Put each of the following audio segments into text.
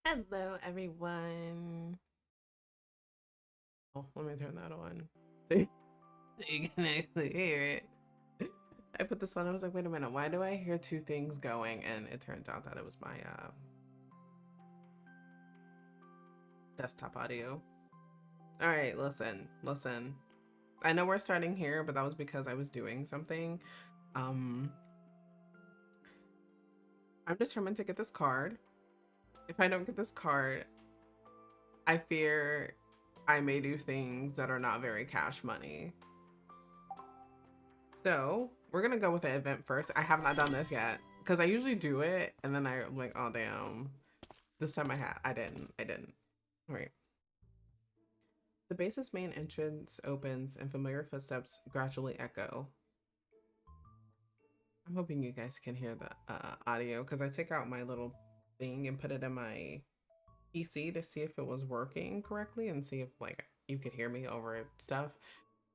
Hello, everyone. Oh, let me turn that on so you can actually hear it. I put this on. I was like, wait a minute. Why do I hear two things going? And it turns out that it was my desktop audio. All right, listen. I know we're starting here, but that was because I was doing something. Um, I'm determined to get this card. If I don't get this card, I fear I may do things that are not very cash money. So we're gonna go with the event first. I have not done this yet because I usually do it and then I'm like, oh damn. This time I didn't. All right. The base's main entrance opens and familiar footsteps gradually echo. I'm hoping you guys can hear the audio because I took out my little thing and put it in my PC to see if it was working correctly and see if like you could hear me over stuff.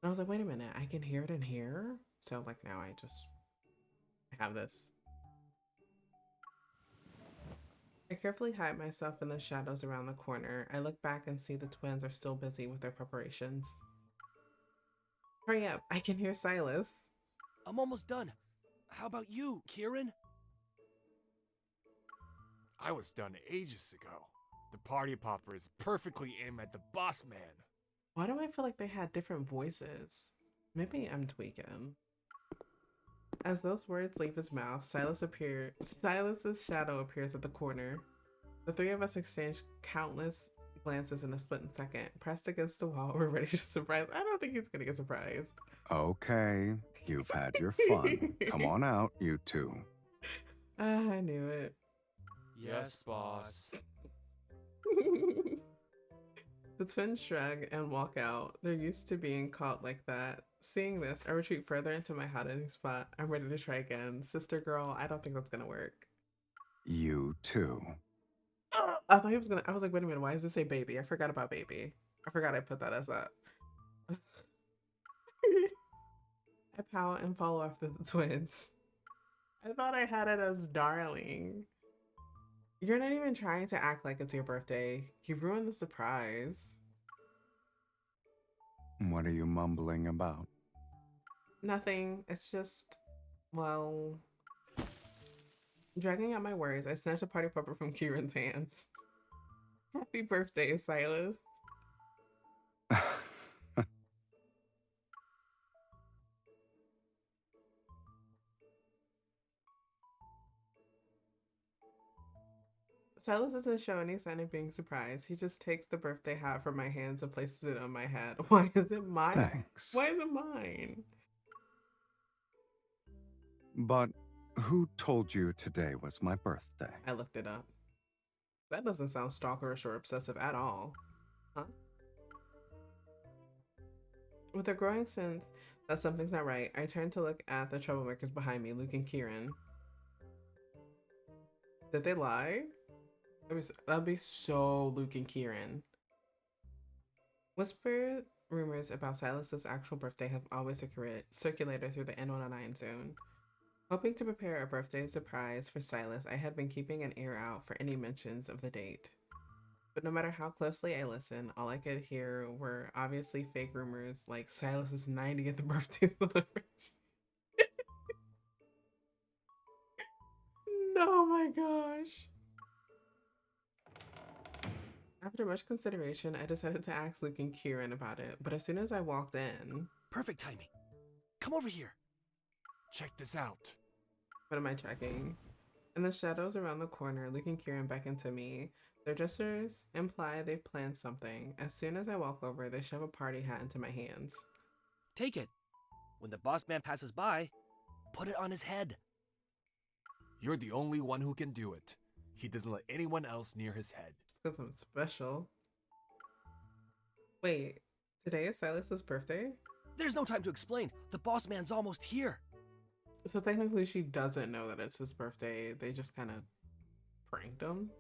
And I was like, wait a minute, I can hear it in here. So like now I have this. I carefully hide myself in the shadows around the corner. I look back and see the twins are still busy with their preparations. Hurry up, I can hear Silas. I'm almost done. How about you, Kieran? I was done ages ago. The party popper is perfectly aimed at the boss man. Why do I feel like they had different voices? Maybe I'm tweaking. As those words leave his mouth, Silas's shadow appears at the corner. The three of us exchange countless glances in a split second. Pressed against the wall, we're ready to surprise. I don't think he's gonna get surprised. Okay, you've had your fun. Come on out, you two. I knew it. Yes, boss. The twins shrug and walk out. They're used to being caught like that. Seeing this, I retreat further into my hiding spot. I'm ready to try again. Sister girl, I don't think that's gonna work. You too. I thought he was gonna. I was like, wait a minute, why does it say baby? I forgot about baby. I forgot I put that as a. I pout and follow after the twins. I thought I had it as darling. You're not even trying to act like it's your birthday. You ruined the surprise. What are you mumbling about? Nothing. It's just, well, dragging out my words, I snatched a party popper from Kieran's hands. Happy birthday, Silas. Silas doesn't show any sign of being surprised. He just takes the birthday hat from my hands and places it on my head. Why is it mine? Thanks. Why is it mine? But who told you today was my birthday? I looked it up. That doesn't sound stalkerish or obsessive at all. Huh? With a growing sense that something's not right, I turn to look at the troublemakers behind me, Luke and Kieran. Did they lie? That'd be so Luke and Kieran. Whisper rumors about Silas's actual birthday have always circulated through the N109 zone. Hoping to prepare a birthday surprise for Silas, I had been keeping an ear out for any mentions of the date. But no matter how closely I listened, all I could hear were obviously fake rumors like Silas's 90th birthday celebration. No, my gosh. After much consideration, I decided to ask Luke and Kieran about it, but as soon as I walked in... Perfect timing. Come over here. Check this out. What am I checking? In the shadows around the corner, Luke and Kieran beckon to me. Their gestures imply they've planned something. As soon as I walk over, they shove a party hat into my hands. Take it. When the boss man passes by, put it on his head. You're the only one who can do it. He doesn't let anyone else near his head. It's something special. Wait, today is Silas's birthday? There's no time to explain. The boss man's almost here. So technically she doesn't know that it's his birthday. They just kind of pranked him.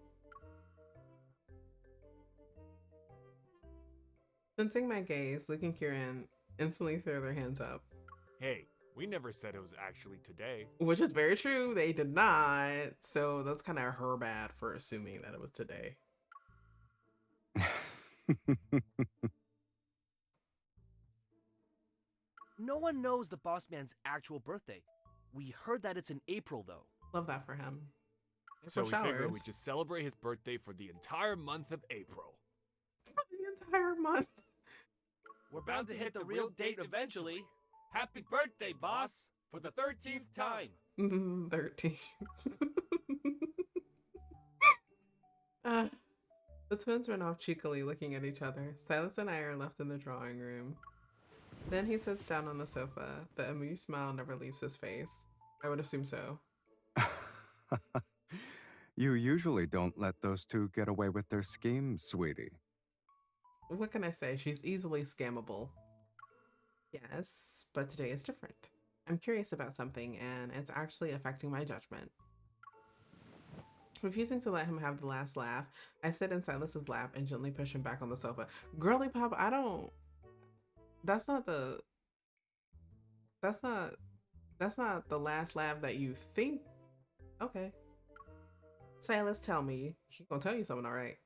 Sensing my gaze, Luke and Kieran instantly throw their hands up. Hey, we never said it was actually today. Which is very true. They did not. So that's kind of her bad for assuming that it was today. No one knows the boss man's actual birthday. We heard that it's in April, though. Love that for him. So April we figured we'd showers. just celebrate his birthday for the entire month of April. The entire month. We're bound to hit the real date eventually. Happy birthday, boss! For the 13th time! 13. The twins run off cheekily looking at each other. Silas and I are left in the drawing room. Then he sits down on the sofa. The amused smile never leaves his face. I would assume so. You usually don't let those two get away with their schemes, sweetie. What can I say? She's easily scammable. Yes, but today is different. I'm curious about something, and it's actually affecting my judgment. Refusing to let him have the last laugh, I sit in Silas's lap and gently push him back on the sofa. Girly pop, I don't... That's not the last laugh that you think. Okay. Silas, tell me. He gonna tell you something, all right?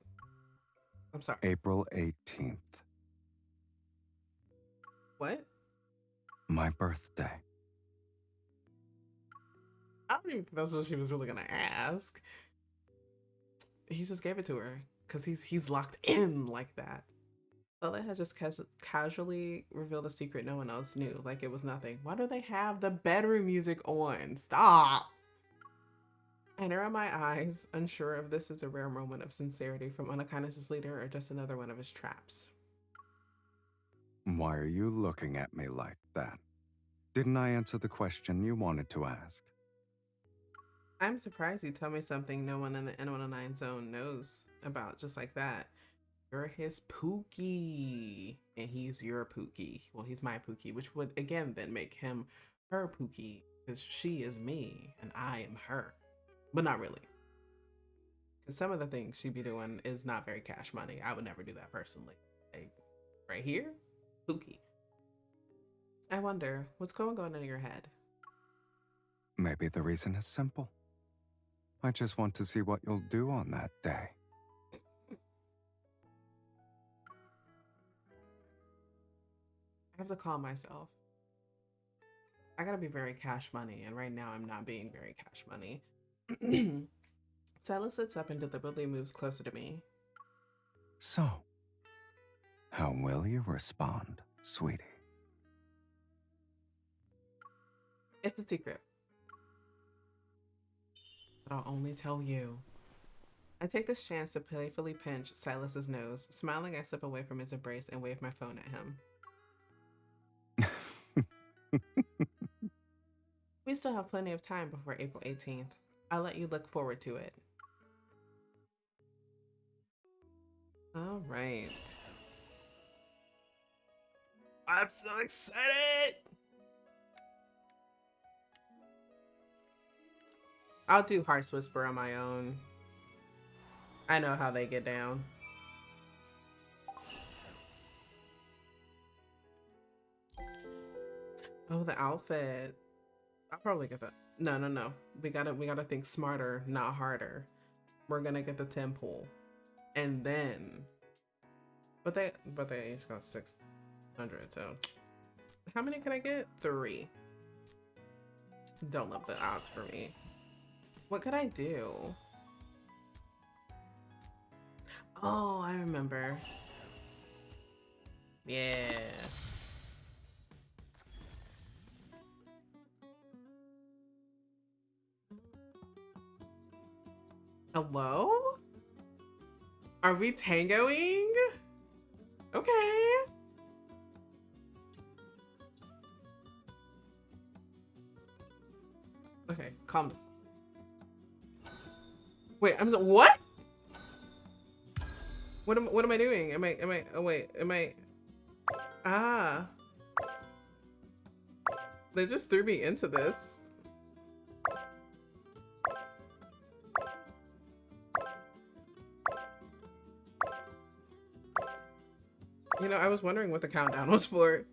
I'm sorry. April 18th. What? My birthday. I don't even think that's what she was really gonna ask. He just gave it to her because he's locked in like that. Lola has just casually revealed a secret no one else knew, like it was nothing. Why do they have the bedroom music on? Stop! I narrow my eyes, unsure if this is a rare moment of sincerity from Unakindness's leader or just another one of his traps. Why are you looking at me like that? Didn't I answer the question you wanted to ask? I'm surprised you tell me something no one in the N109 zone knows about just like that. You're his Pookie, and he's your Pookie. Well, he's my Pookie, which would again then make him her Pookie, because she is me and I am her. But not really. Because some of the things she'd be doing is not very cash money. I would never do that personally. Like, right here, Pookie. I wonder, what's going on in your head? Maybe the reason is simple. I just want to see what you'll do on that day. I have to calm myself. I gotta be very cash money, and right now I'm not being very cash money. Silas sits up and deliberately moves closer to me. So, how will you respond, sweetie? It's a secret. But I'll only tell you. I take this chance to playfully pinch Silas's nose. Smiling, I slip away from his embrace and wave my phone at him. We still have plenty of time before April 18th. I'll let you look forward to it. All right. I'm so excited! I'll do Heart's Whisper on my own. I know how they get down. Oh, the outfit. I'll probably get that. No. We gotta think smarter, not harder. We're gonna get the temple. And then but they each got 600, so how many can I get? 3. Don't love the odds for me. What could I do? Oh, I remember. Yeah. Hello? Are we tangoing? Okay. Okay, calm down. Wait, I'm so, what? What am I doing? Ah. They just threw me into this. You know, I was wondering what the countdown was for.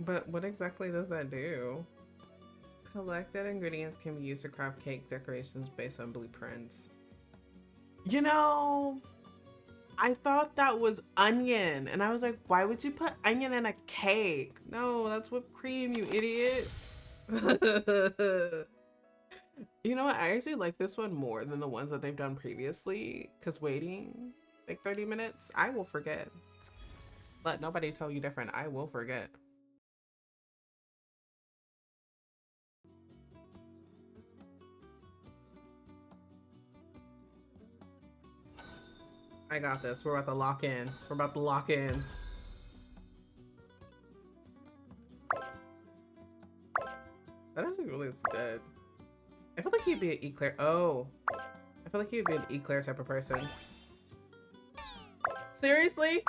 But what exactly does that do? Collected ingredients can be used to craft cake decorations based on blueprints. You know, I thought that was onion, and I was like, why would you put onion in a cake? No, that's whipped cream, you idiot. You know what? I actually like this one more than the ones that they've done previously, because waiting like 30 minutes, I will forget. Let nobody tell you different. I will forget. I got this. We're about to lock in. We're about to lock in. That actually really looks good. I feel like he'd be an eclair. Oh. I feel like he'd be an eclair type of person. Seriously?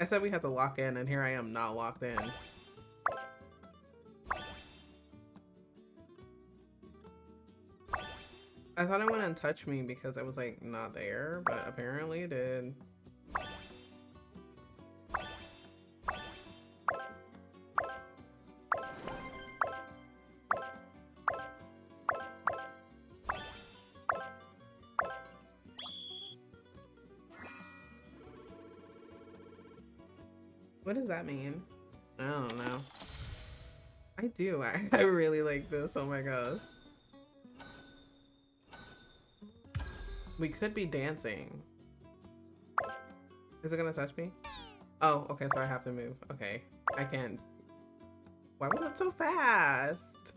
I said we had to lock in, and here I am not locked in. I thought it wouldn't touch me because I was like not there, but apparently it did. What does that mean? I don't know. I do. I really like this. Oh my gosh. We could be dancing. Is it gonna touch me? Oh, okay, so I have to move. Okay. I can't. Why was it so fast?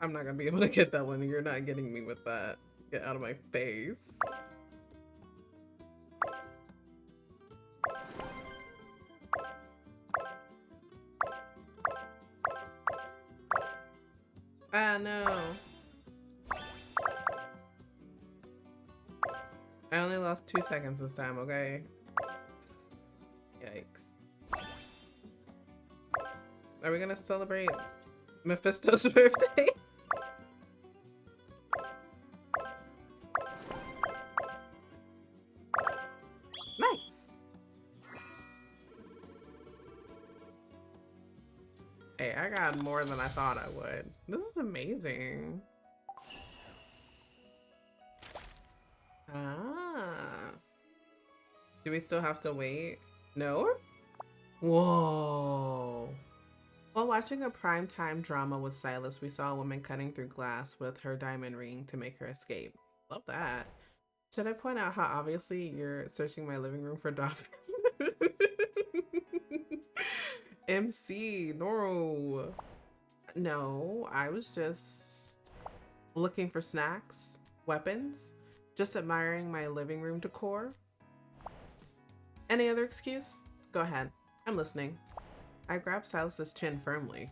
I'm not gonna be able to get that one. You're not getting me with that. Get out of my face. Ah, no. I only lost 2 seconds this time, okay? Yikes. Are we gonna celebrate Mephisto's birthday? Nice. Hey, I got more than I thought I would. This is amazing. Ah. Do we still have to wait? No? Whoa. While watching a primetime drama with Sylus, we saw a woman cutting through glass with her diamond ring to make her escape. Love that. Should I point out how obviously you're searching my living room for dolphins? MC, no. No, I was just looking for snacks, weapons, just admiring my living room decor. Any other excuse? Go ahead. I'm listening. I grabbed Silas's chin firmly.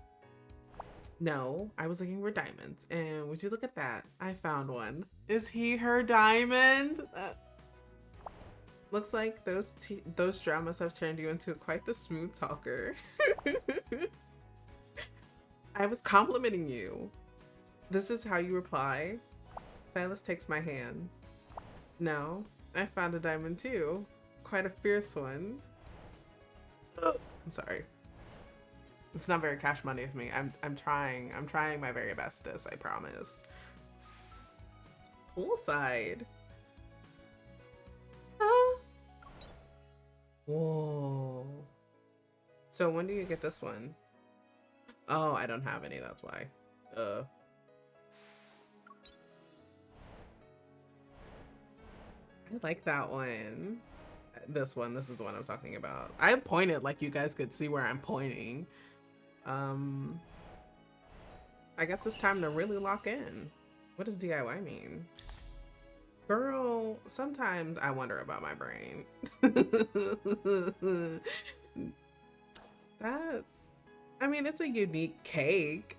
No, I was looking for diamonds, and would you look at that? I found one. Is he her diamond? Looks like those dramas have turned you into quite the smooth talker. I was complimenting you. This is how you reply? Silas takes my hand. No, I found a diamond too. Quite a fierce one. Oh, I'm sorry. It's not very cash money of me. I'm trying my very bestest, I promise. Poolside. Huh? Whoa. So when do you get this one? Oh, I don't have any, that's why. I like that one. This is the one I'm talking about. I pointed like you guys could see where I'm pointing. I guess it's time to really lock in. What does DIY mean? Girl, sometimes I wonder about my brain. I mean, it's a unique cake.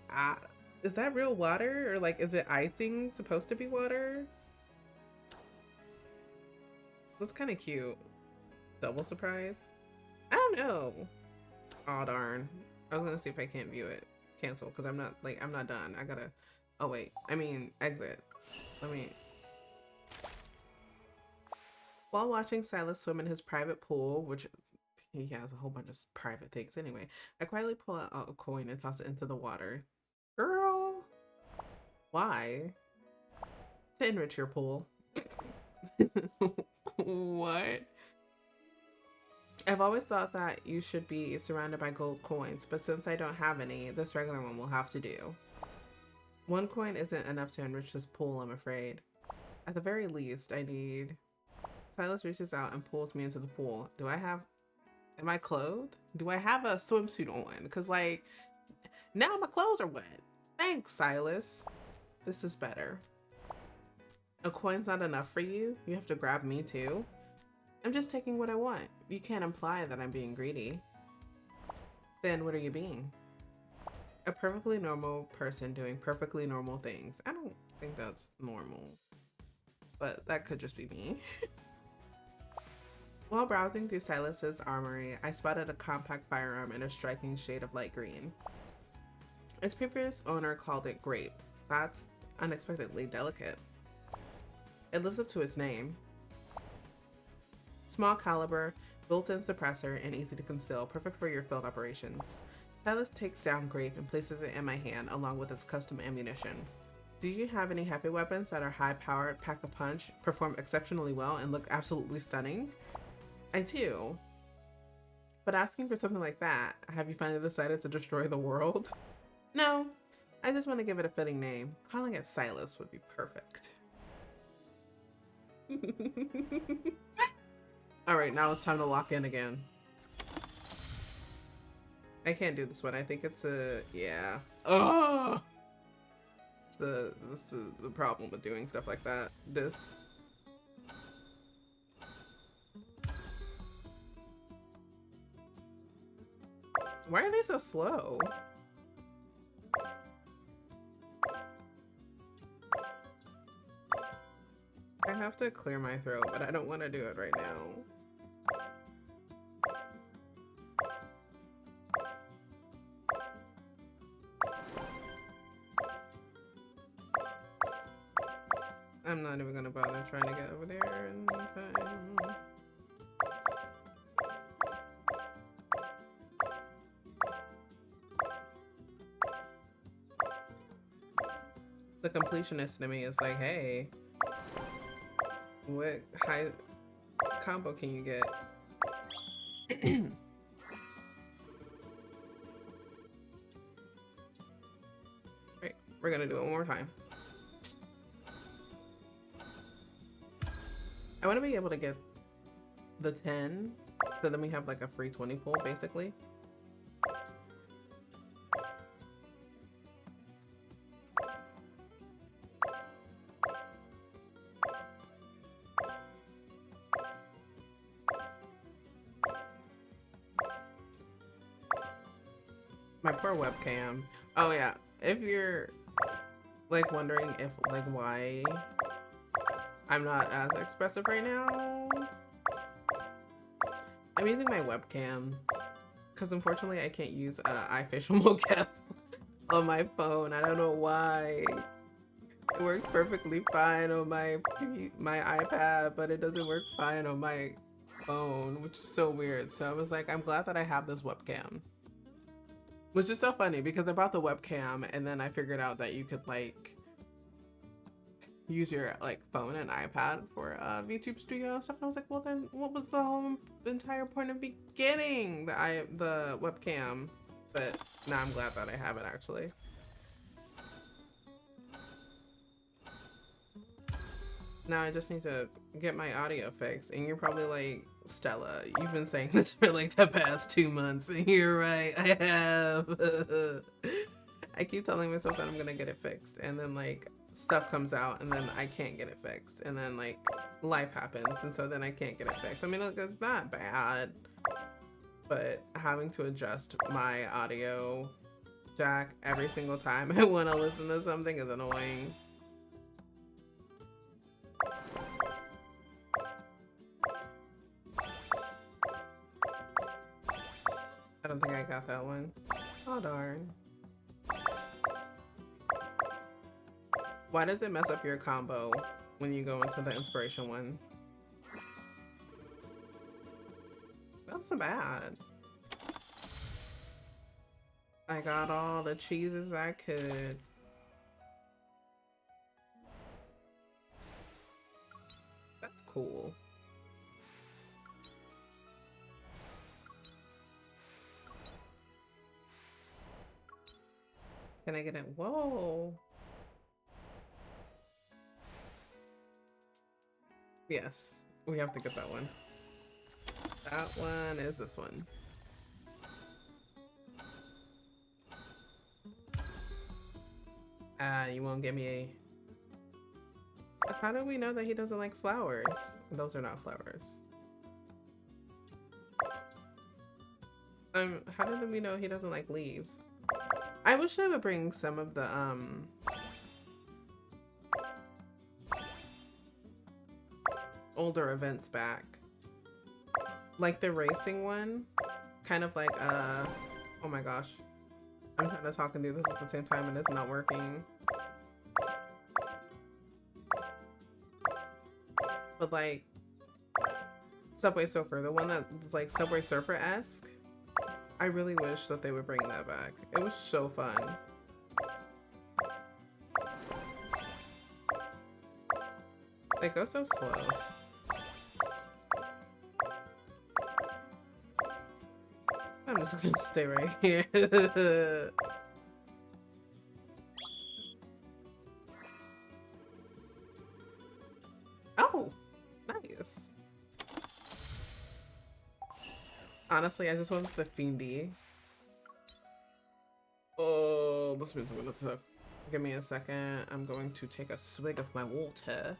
Is that real water? Or like, is it icing supposed to be water? That's kind of cute. Double surprise? I don't know. Oh darn. I was gonna see if I can't view it. cancel because I'm not done. I gotta. Oh wait, I mean exit. Let me. While watching Silas swim in his private pool, which he has a whole bunch of private things anyway, I quietly pull out a coin and toss it into the water. Girl, why? To enrich your pool. What? I've always thought that you should be surrounded by gold coins, but since I don't have any, this regular one will have to do. One coin isn't enough to enrich this pool, I'm afraid. At the very least, I need... Silas reaches out and pulls me into the pool. Am I clothed? Do I have a swimsuit on? Because, like, now my clothes are wet. Thanks, Silas. This is better. A coin's not enough for you? You have to grab me too? I'm just taking what I want. You can't imply that I'm being greedy. Then what are you being? A perfectly normal person doing perfectly normal things. I don't think that's normal, but that could just be me. While browsing through Silas's armory, I spotted a compact firearm in a striking shade of light green. Its previous owner called it Grape. That's unexpectedly delicate. It lives up to its name. Small caliber, built-in suppressor, and easy to conceal, perfect for your field operations. Silas takes down Grape and places it in my hand along with its custom ammunition. Do you have any heavy weapons that are high-powered, pack a punch, perform exceptionally well, and look absolutely stunning? I do. But asking for something like that, have you finally decided to destroy the world? No, I just want to give it a fitting name. Calling it Silas would be perfect. Alright, now it's time to lock in again. I can't do this one. I think it's a... yeah. Oh! This is the problem with doing stuff like that. Why are they so slow? I have to clear my throat, but I don't want to do it right now. I'm not even gonna bother trying to get over there in time. The completionist in me is like, hey, what high combo can you get? Right, we're gonna do it one more time. I want to be able to get the 10, so then we have like a free 20 pull, basically. My poor webcam. Oh yeah, if you're like wondering if like why I'm not as expressive right now, I'm using my webcam because unfortunately I can't use eye facial mocap on my phone. I don't know why. It works perfectly fine on my iPad, but it doesn't work fine on my phone, which is so weird. So I was like, I'm glad that I have this webcam. Which is so funny because I bought the webcam and then I figured out that you could like use your like phone and iPad for VTube Studio and stuff. And I was like, well then what was the whole entire point of beginning the webcam? But now I'm glad that I have it actually. Now I just need to get my audio fixed, and you're probably like, Stella, you've been saying this for like the past 2 months, and you're right, I have. I keep telling myself that I'm gonna get it fixed, and then like stuff comes out, and then I can't get it fixed, and then like life happens, and so then I can't get it fixed. I mean, look, it's not bad, but having to adjust my audio jack every single time I want to listen to something is annoying. I don't think I got that one. Oh darn. Why does it mess up your combo when you go into the inspiration one? That's so bad. I got all the cheeses I could. That's cool. Can I get it? Whoa. Yes, we have to get that one. That one is this one. You won't give me a... How do we know that he doesn't like flowers? Those are not flowers. How did we know he doesn't like leaves? I wish they would bring some of the, older events back. Like the racing one. Kind of like, oh my gosh. I'm trying to talk and do this at the same time and it's not working. But like, Subway Surfer, the one that's like Subway Surfer-esque. I really wish that they would bring that back. It was so fun. They go so slow. I'm just gonna stay right here. Oh, nice. Honestly, I just went with the Fiendy. Oh, this means I'm gonna talk. Give me a second. I'm going to take a swig of my water.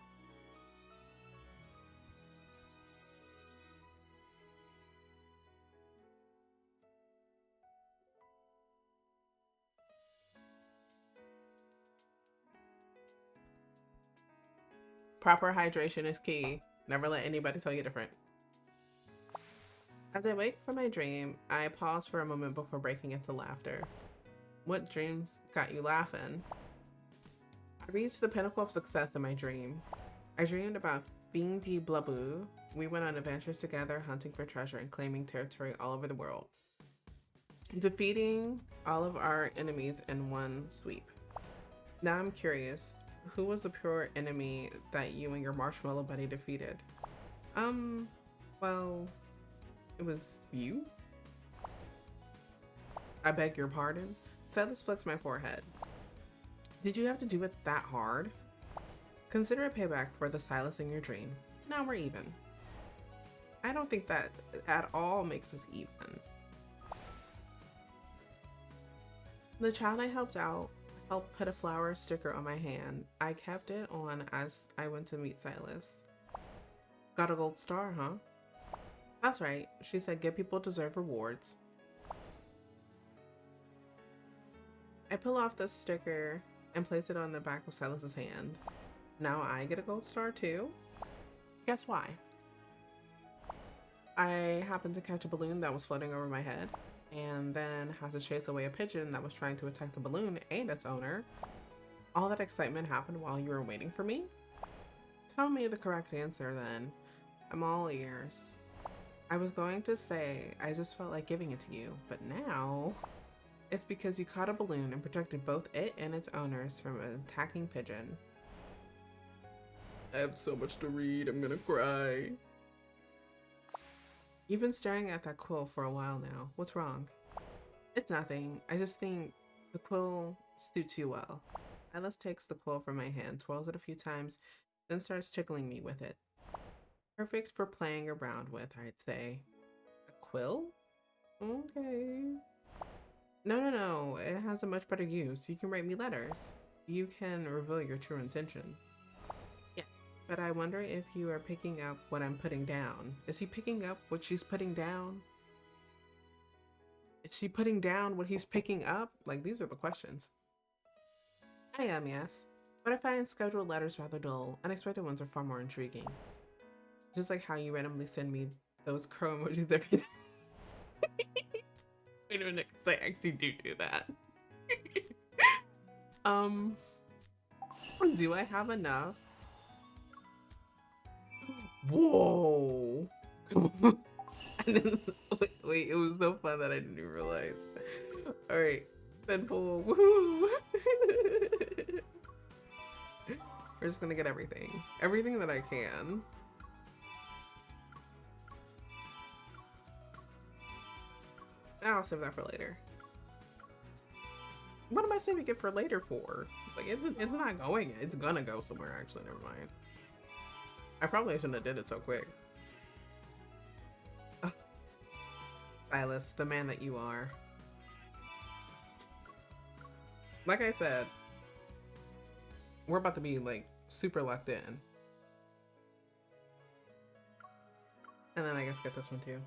Proper hydration is key. Never let anybody tell you different. As I wake from my dream, I pause for a moment before breaking into laughter. What dreams got you laughing? I reached the pinnacle of success in my dream. I dreamed about being the Blabu. We went on adventures together, hunting for treasure and claiming territory all over the world, defeating all of our enemies in one sweep. Now I'm curious, who was the pure enemy that you and your marshmallow buddy defeated? Well, it was you? I beg your pardon? Sylus flicks my forehead. Did you have to do it that hard? Consider a payback for the Sylus in your dream. Now we're even. I don't think that at all makes us even. The child I helped out helped put a flower sticker on my hand. I kept it on as I went to meet Sylus. Got a gold star, huh? That's right. She said good people deserve rewards. I pull off the sticker and place it on the back of Sylus's hand. Now I get a gold star too? Guess why? I happened to catch a balloon that was floating over my head, and then had to chase away a pigeon that was trying to attack the balloon and its owner. All that excitement happened while you were waiting for me? Tell me the correct answer then. I'm all ears. I was going to say I just felt like giving it to you, but now it's because you caught a balloon and protected both it and its owners from an attacking pigeon. I have so much to read, I'm gonna cry. You've been staring at that quill for a while now. What's wrong? It's nothing. I just think the quill suits you well. Sylus takes the quill from my hand, twirls it a few times, then starts tickling me with it. Perfect for playing around with, I'd say. A quill? Okay. No. It has a much better use. You can write me letters. You can reveal your true intentions. Yeah, but I wonder if you are picking up what I'm putting down. Is he picking up what she's putting down? Is she putting down what he's picking up? Like, these are the questions. I am, yes. But I find scheduled letters rather dull. Unexpected ones are far more intriguing. Just like how you randomly send me those crow emojis every day. Wait a minute, because I actually do that. Do I have enough? Whoa. Wait, it was so fun that I didn't even realize. All right, then pull. Woohoo! We're just gonna get everything that I can. I'll save that for later. What am I saving it for later for? Like, it's not going. It's gonna go somewhere. Actually, never mind. I probably shouldn't have did it so quick. Ugh. Sylus, the man that you are. Like I said, we're about to be like super locked in. And then I guess get this one too.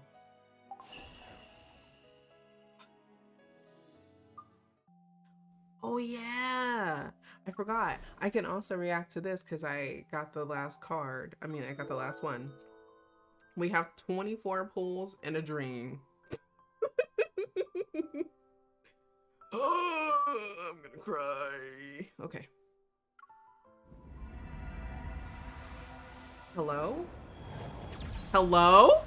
Oh yeah, I forgot. I can also react to this because I got the last card. I mean, I got the last one. We have 24 pulls and a dream. Oh, I'm gonna cry. Okay. Hello? Hello?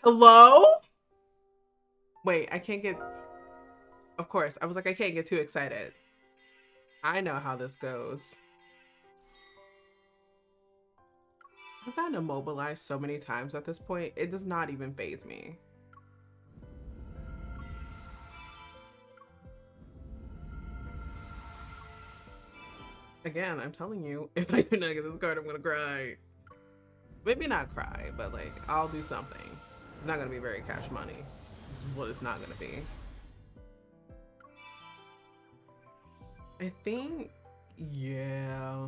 Hello? Wait, I can't get... Of course, I was like, I can't get too excited. I know how this goes. I've gotten immobilized so many times at this point, it does not even faze me. Again, I'm telling you, if I do not get this card, I'm gonna cry. Maybe not cry, but like, I'll do something. It's not gonna be very cash money. This is what it's not gonna be. I think, yeah.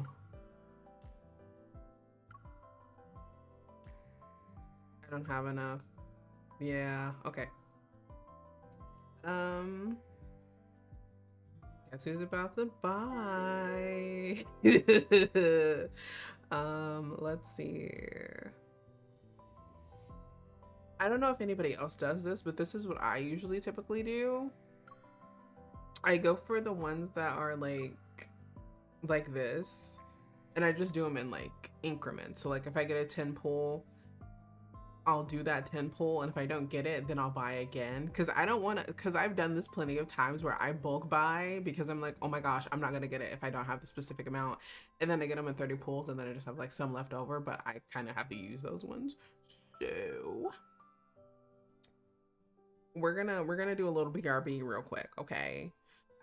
I don't have enough. Yeah, okay. Guess who's about to buy? Let's see. I don't know if anybody else does this, but this is what I usually typically do. I go for the ones that are like this, and I just do them in like increments. So like if I get a 10 pull, I'll do that 10 pull, and if I don't get it, then I'll buy again. Because I don't want to, because I've done this plenty of times where I bulk buy because I'm like, oh my gosh, I'm not going to get it if I don't have the specific amount. And then I get them in 30 pulls, and then I just have like some left over, but I kind of have to use those ones. So we're gonna do a little BRB real quick, okay?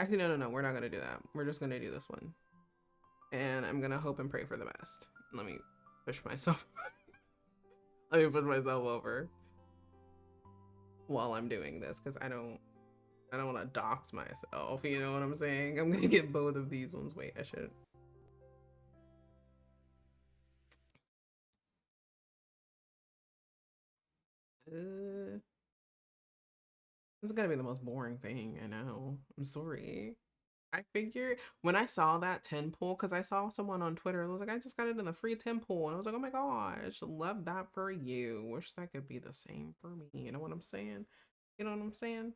Actually, no, we're not gonna do that. We're just gonna do this one. And I'm gonna hope and pray for the best. Let me push myself. Let me put myself over while I'm doing this, because I don't want to dox myself, you know what I'm saying? I'm gonna get both of these ones. Wait, I should. This is gonna be the most boring thing, I know. I'm sorry. I figured when I saw that 10 pull, because I saw someone on Twitter, it was like, I just got it in a free 10 pull. And I was like, oh my gosh, love that for you. Wish that could be the same for me. You know what I'm saying? You know what I'm saying?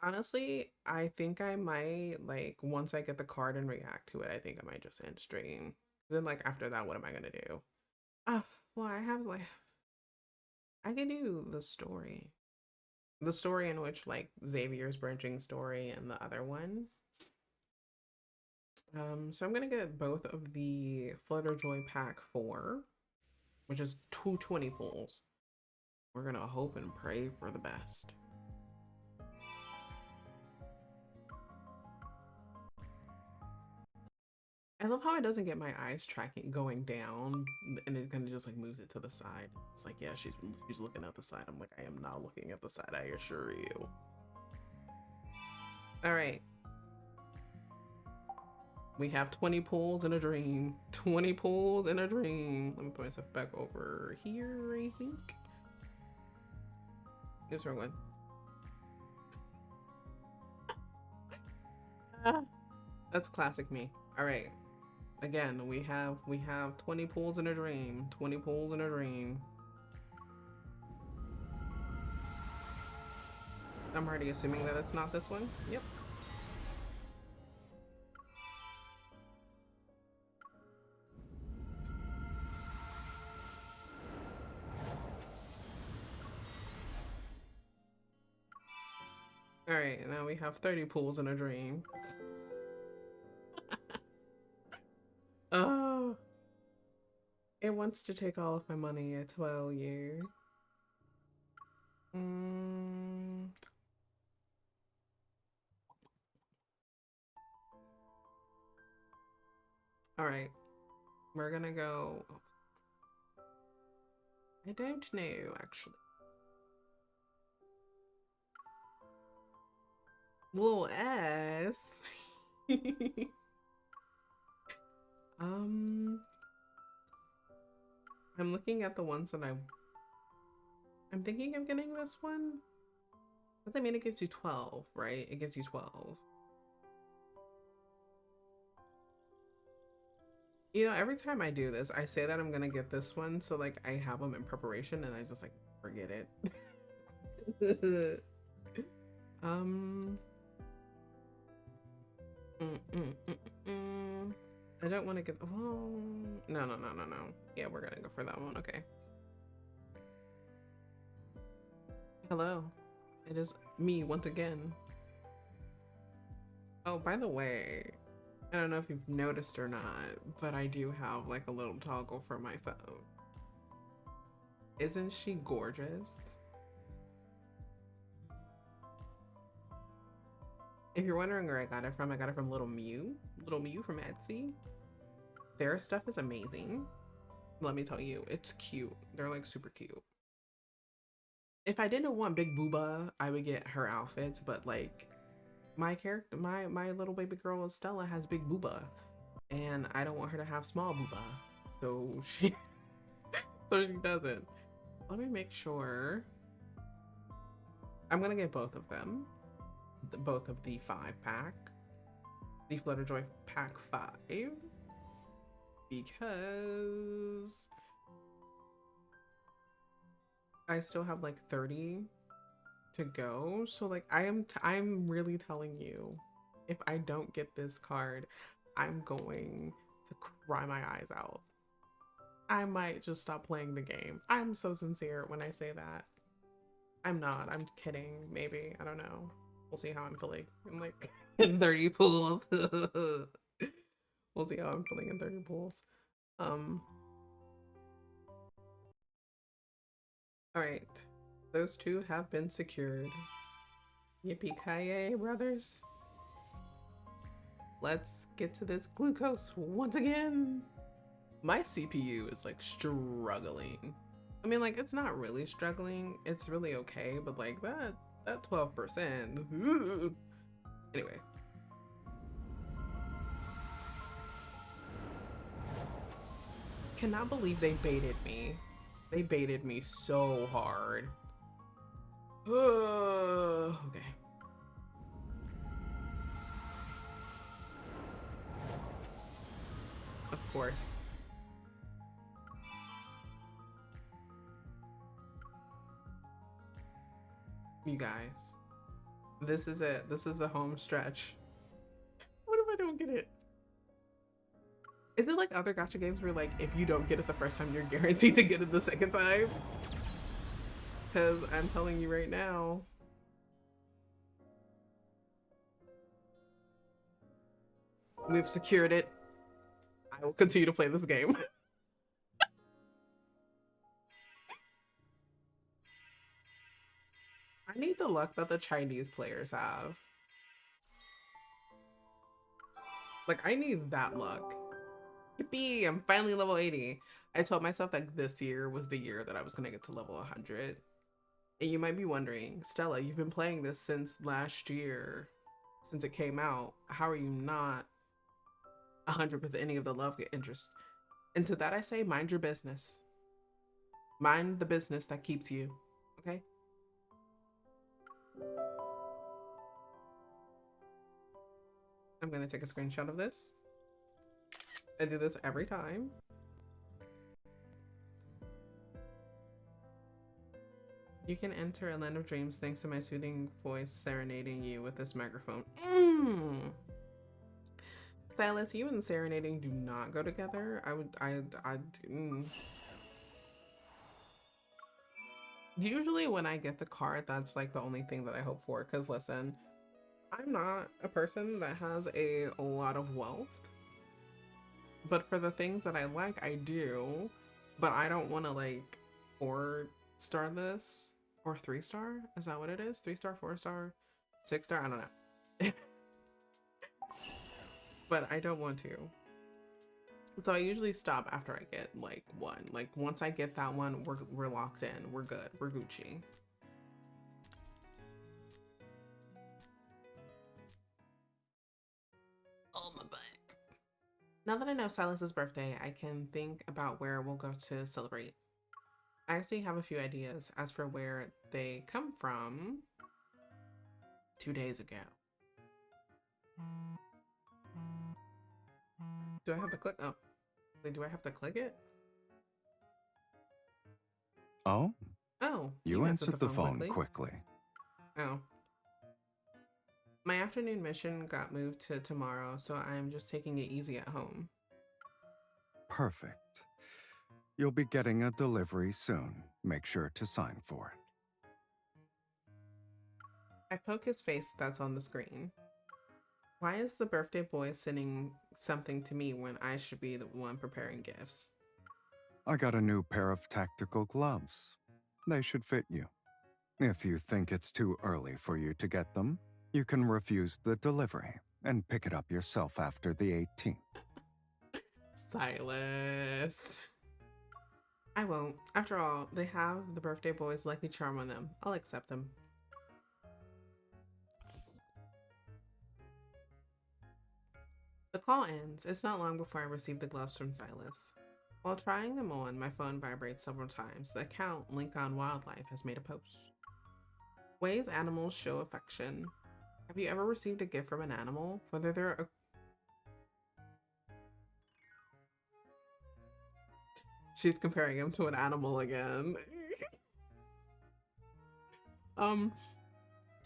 Honestly, I think I might, like, once I get the card and react to it, I think I might just end stream. Then, like, after that, what am I gonna do? Oh, well, I have, like, I can do the story. The story in which, like, Xavier's branching story and the other one. So I'm gonna get both of the Flutter Joy Pack 4, which is 220 pulls. We're gonna hope and pray for the best. I love how it doesn't get my eyes tracking going down, and it kind of just like moves it to the side. It's like, yeah, she's looking at the side. I'm like, I am not looking at the side, I assure you. All right. We have 20 pulls and a dream. 20 pulls and a dream. Let me put myself back over here, I think. Oops, wrong one. That's classic me. All right. Again, we have 20 pulls and a dream. 20 pulls and a dream. I'm already assuming that it's not this one. Yep. All right, now we have 30 pools in a dream. Oh, it wants to take all of my money. I tell you. Mm. All right, we're gonna go. I don't know actually. Little ass. um, I'm looking at the ones that I'm thinking of getting this one. Does that mean it gives you 12, right? It gives you 12. You know, every time I do this, I say that I'm gonna get this one, so like I have them in preparation and I just like forget it. um I don't want to get no. Yeah, we're gonna go for that one. Okay. Hello. It is me once again. Oh, by the way, I don't know if you've noticed or not, but I do have like a little toggle for my phone. Isn't she gorgeous? If you're wondering where I got it from Little Mew from Etsy. Their stuff is amazing. Let me tell you, it's cute. They're like super cute. If I didn't want big booba, I would get her outfits, but like my character, my little baby girl Stella has big booba, and I don't want her to have small booba, so she doesn't. Let me make sure. I'm gonna get both of them, both of the 5-pack, the Flutterjoy pack 5, because I still have like 30 to go. So like I'm really telling you, if I don't get this card, I'm going to cry my eyes out. I might just stop playing the game. I'm so sincere when I say that. I'm not. I'm kidding. Maybe. I don't know. We'll see how I'm feeling in like in 30 pools. We'll see how I'm feeling in 30 pools. All right. Those two have been secured. Yippee-ki-yay, brothers. Let's get to this glucose once again. My CPU is like struggling. I mean, like, it's not really struggling. It's really okay, but like that 12%. Anyway. Cannot believe they baited me. They baited me so hard. Okay. Of course. You guys. This is it. This is the home stretch. What if I don't get it? Is it like other gacha games where like if you don't get it the first time, you're guaranteed to get it the second time? Because I'm telling you right now. We've secured it. I will continue to play this game. I need the luck that the Chinese players have. Like, I need that luck. Yippee, I'm finally level 80. I told myself that this year was the year that I was gonna get to level 100. And you might be wondering, Stella, you've been playing this since last year, since it came out. How are you not 100 with any of the love interest? And to that I say, mind your business. Mind the business that keeps you, okay? I'm gonna take a screenshot of this. I do this every time. You can enter a land of dreams thanks to my soothing voice serenading you with this microphone. Sylus, you and serenading do not go together. Usually when I get the card, that's like the only thing that I hope for. Because listen, I'm not a person that has a lot of wealth, but for the things that I like, I do. But I don't want to like 4-star this or 3-star. Is that what it is? 3-star, 4-star, 6-star? I don't know. But I don't want to. So I usually stop after I get like one. Like once I get that one, we're locked in. We're good. We're Gucci. Oh, my back. Now that I know Silas's birthday, I can think about where we'll go to celebrate. I actually have a few ideas as for where they come from 2 days ago. Do I have to click? Oh, do I have to click it? Oh, Oh, you answered the phone quickly. quickly. Oh. My afternoon mission got moved to tomorrow, so I'm just taking it easy at home. Perfect. You'll be getting a delivery soon. Make sure to sign for it. I poke his face that's on the screen. Why is the birthday boy sending something to me when I should be the one preparing gifts? I got a new pair of tactical gloves. They should fit you. If you think it's too early for you to get them, you can refuse the delivery and pick it up yourself after the 18th. Sylus. I won't. After all, they have the birthday boy's lucky charm on them. I'll accept them. The call ends. It's not long before I receive the gloves from Sylus. While trying them on, my phone vibrates several times. The account, Lincoln Wildlife, has made a post. Ways animals show affection. Have you ever received a gift from an animal? Whether they're a... She's comparing him to an animal again.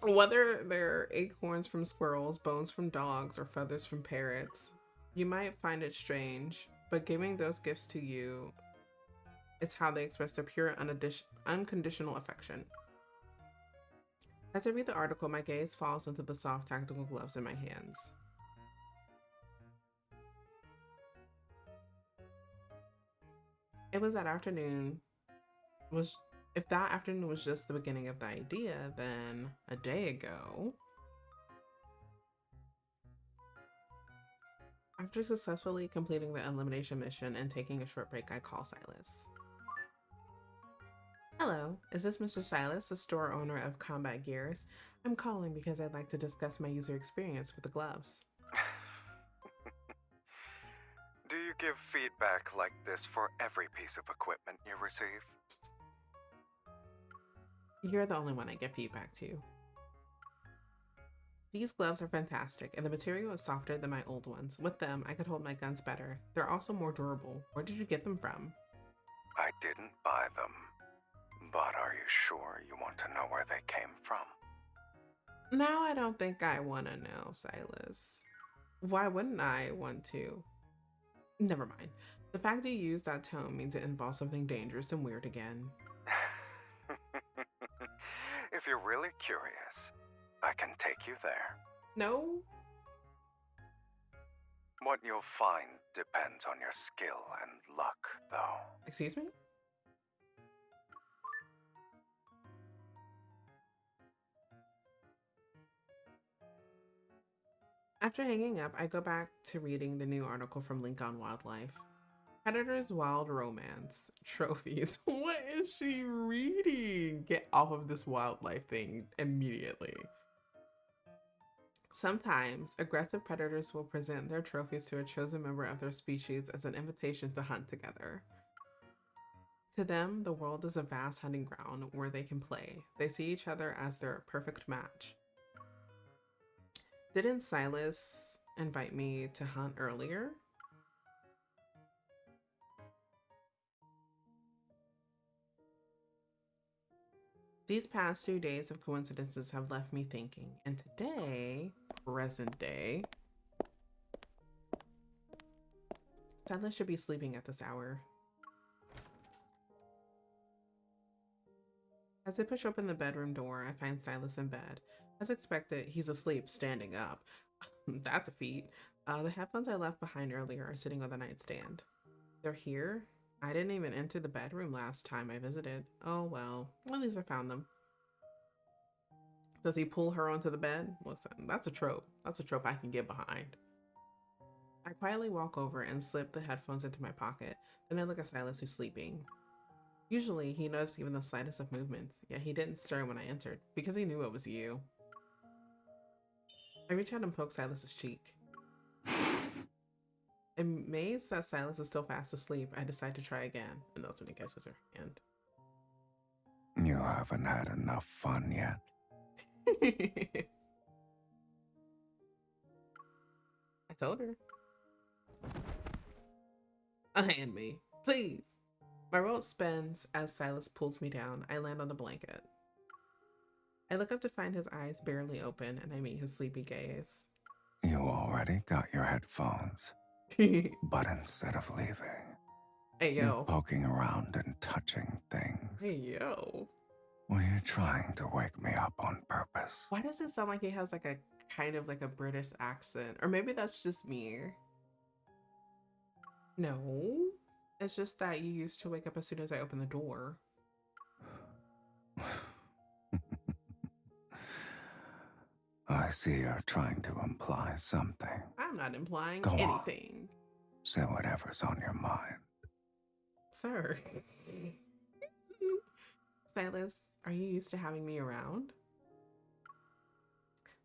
Whether they're acorns from squirrels, bones from dogs, or feathers from parrots, you might find it strange, but giving those gifts to you is how they express their pure, unconditional affection. As I read the article, my gaze falls into the soft tactical gloves in my hands. It was that afternoon if that afternoon was just the beginning of the idea, then a day ago, after successfully completing the elimination mission and taking a short break, I call Sylus. Hello, is this Mr. Sylus, the store owner of Combat Gears? I'm calling because I'd like to discuss my user experience with the gloves. Do you give feedback like this for every piece of equipment you receive? You're the only one I get feedback to. These gloves are fantastic, and the material is softer than my old ones. With them, I could hold my guns better. They're also more durable. Where did you get them from? I didn't buy them. But are you sure you want to know where they came from? Now I don't think I want to know, Sylus. Why wouldn't I want to? Never mind. The fact you use that tone means it involves something dangerous and weird again. If you're really curious, I can take you there. No? What you'll find depends on your skill and luck, though. Excuse me? After hanging up, I go back to reading the new article from Lincoln Wildlife. Predator's Wild Romance. Trophies. What is she reading? Get off of this wildlife thing immediately. Sometimes, aggressive predators will present their trophies to a chosen member of their species as an invitation to hunt together. To them, the world is a vast hunting ground where they can play. They see each other as their perfect match. Didn't Sylus invite me to hunt earlier? These past 2 days of coincidences have left me thinking, and today, present day, Stella should be sleeping at this hour. As I push open the bedroom door, I find Silas in bed. As expected, he's asleep, standing up. That's a feat. The headphones I left behind earlier are sitting on the nightstand. They're here? I didn't even enter the bedroom last time I visited. Oh well, at least I found them. Does he pull her onto the bed? Listen, that's a trope. That's a trope I can get behind. I quietly walk over and slip the headphones into my pocket. Then I look at Silas, who's sleeping. Usually, he noticed even the slightest of movements, yet he didn't stir when I entered, because he knew it was you. I reach out and poke Silas's cheek. Amazed that Silas is still fast asleep, I decide to try again, and that's when he catches her hand. You haven't had enough fun yet. I told her. Unhand me, please. My world spins as Silas pulls me down. I land on the blanket. I look up to find his eyes barely open, and I meet his sleepy gaze. You already got your headphones. But instead of leaving, Hey, yo. you're poking around and touching things. Hey, yo. Were you trying to wake me up on purpose? Why does it sound like he has like a kind of like a British accent? Or maybe that's just me. No. It's just that you used to wake up as soon as I open the door. I see you're trying to imply something. I'm not implying Go on. anything. Say whatever's on your mind. Sir. Silas, are you used to having me around?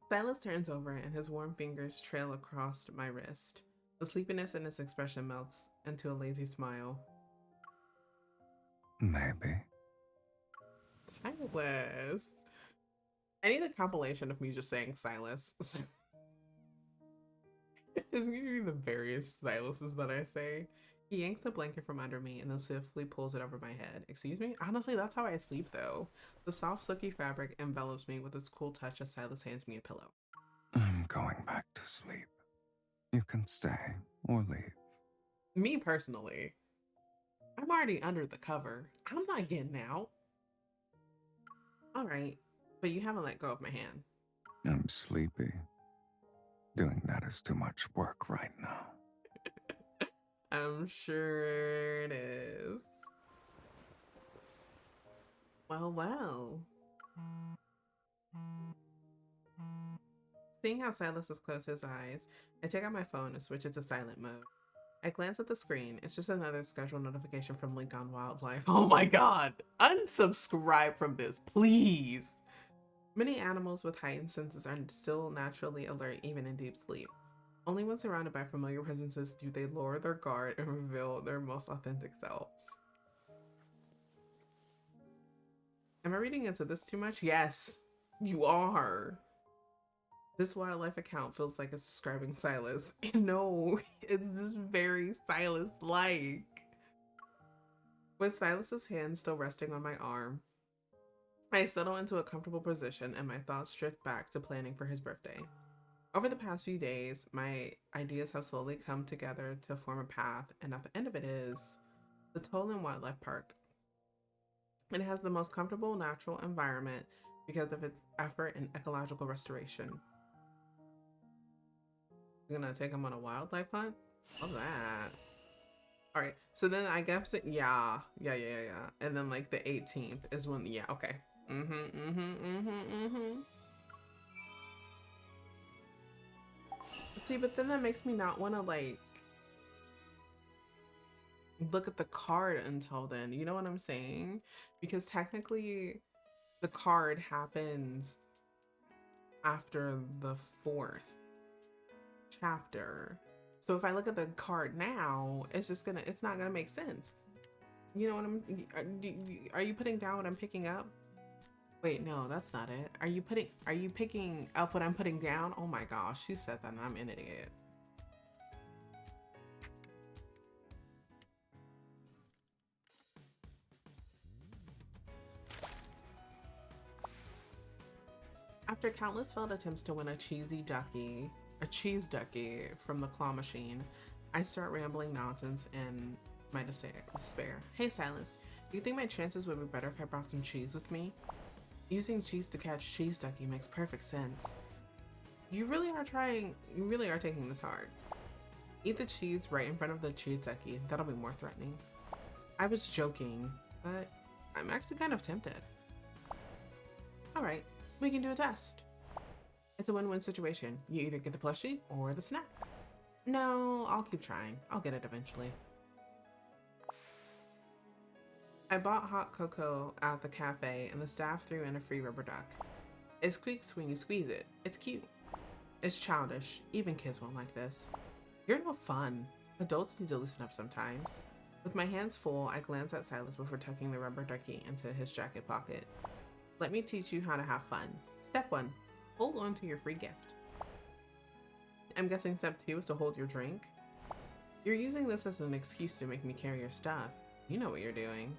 Silas turns over and his warm fingers trail across my wrist. The sleepiness in his expression melts into a lazy smile. Maybe. Silas. I need a compilation of me just saying Silas. It's gonna be the various Silases that I say. He yanks the blanket from under me and then swiftly pulls it over my head. Excuse me? Honestly, that's how I sleep though. The soft, silky fabric envelops me with its cool touch as Silas hands me a pillow. I'm going back to sleep. You can stay or leave. Me personally, I'm already under the cover. I'm not getting out. All right, but you haven't let go of my hand. I'm sleepy. Doing that is too much work right now. I'm sure it is. Well, well. Seeing how Silas has closed his eyes, I take out my phone and switch it to silent mode. I glance at the screen. It's just another schedule notification from Lincoln Wildlife. Oh my god! Unsubscribe from this, please! Many animals with heightened senses are still naturally alert even in deep sleep. Only when surrounded by familiar presences do they lower their guard and reveal their most authentic selves. Am I reading into this too much? Yes, you are. This wildlife account feels like it's describing Silas. No, it's just very Silas-like. With Silas's hand still resting on my arm, I settle into a comfortable position and my thoughts drift back to planning for his birthday. Over the past few days, my ideas have slowly come together to form a path, and at the end of it is the Tolan Wildlife Park. It has the most comfortable natural environment because of its effort in ecological restoration. I'm gonna take him on a wildlife hunt? Love that. Alright, so then I guess yeah. And then like the 18th is when, yeah, okay. See, but then that makes me not want to like look at the card until then. You know what I'm saying? Because technically the card happens after the 4th chapter. So if I look at the card now, it's not gonna make sense. You know what are you putting down what I'm picking up? Wait, no, that's not it. Are you picking up what I'm putting down? Oh my gosh, she said that and I'm an idiot. After countless failed attempts to win a cheese ducky from the claw machine, I start rambling nonsense in my despair. Hey Silas, Do you think my chances would be better if I brought some cheese with me? Using cheese to catch cheese ducky makes perfect sense. You really are taking this hard. Eat the cheese right in front of the cheese ducky. That'll be more threatening. I was joking, but I'm actually kind of tempted. Alright, we can do a test. It's a win-win situation. You either get the plushie or the snack. No, I'll keep trying. I'll get it eventually. I bought hot cocoa at the cafe and the staff threw in a free rubber duck. It squeaks when you squeeze it. It's cute. It's childish. Even kids won't like this. You're no fun. Adults need to loosen up sometimes. With my hands full, I glance at Sylus before tucking the rubber ducky into his jacket pocket. Let me teach you how to have fun. Step 1. Hold on to your free gift. I'm guessing step 2 is to hold your drink. You're using this as an excuse to make me carry your stuff. You know what you're doing.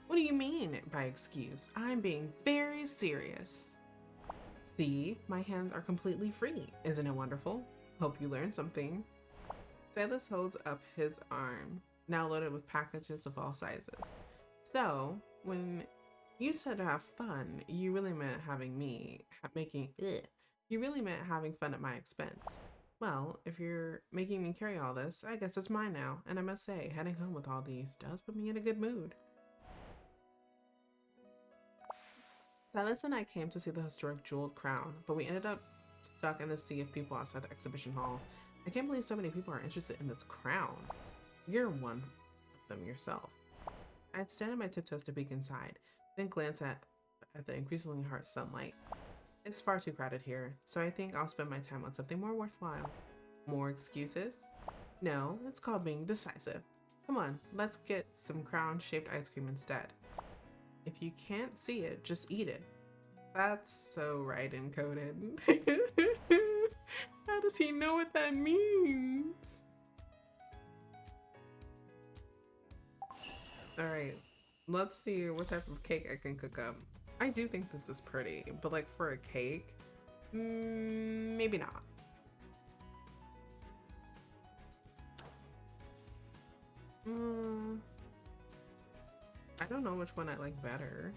What do you mean by excuse? I'm being very serious. See, my hands are completely free. Isn't it wonderful? Hope you learned something. Sylus holds up his arm, now loaded with packages of all sizes. So, when you said to have fun, you really meant you really meant having fun at my expense. Well, if you're making me carry all this, I guess it's mine now. And I must say, heading home with all these does put me in a good mood. Sylus and I came to see the historic jeweled crown, but we ended up stuck in a sea of people outside the exhibition hall. I can't believe so many people are interested in this crown. You're one of them yourself. I'd stand on my tiptoes to peek inside, then glance at the increasingly harsh sunlight. It's far too crowded here, so I think I'll spend my time on something more worthwhile. More excuses? No, it's called being decisive. Come on, let's get some crown-shaped ice cream instead. If you can't see it, just eat it. That's so right encoded. How does he know what that means? Alright, let's see what type of cake I can cook up. I do think this is pretty, but like for a cake, maybe not. I don't know which one I like better.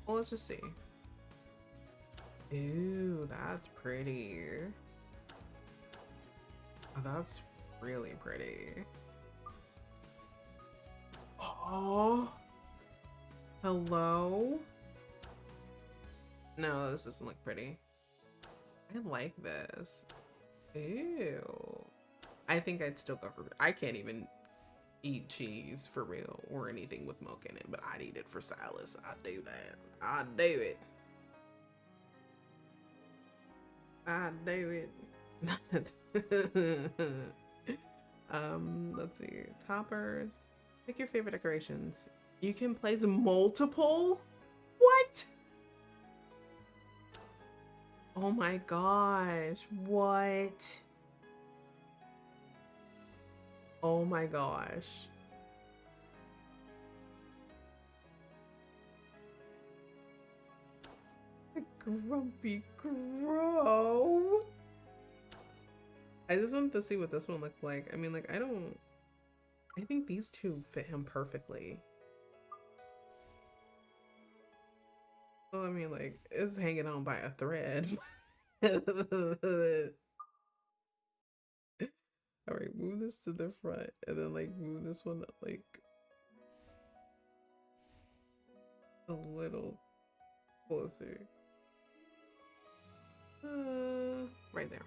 Well, let's just see. Ooh, that's pretty. Oh, that's really pretty. Oh, hello? No, this doesn't look pretty. I like this. Ew. I think I'd still go for, I can't even eat cheese for real or anything with milk in it, but I'd eat it for Sylus. I'd do that. I'd do it. I'd do it. Let's see. Toppers. Pick your favorite decorations. You can place multiple? What? Oh my gosh. What? Oh my gosh. Grumpy Crow. I just wanted to see what this one looked like. I mean, like, I think these two fit him perfectly. Well, I mean, like, it's hanging on by a thread. All right, move this to the front and then like move this one like a little closer. Right there.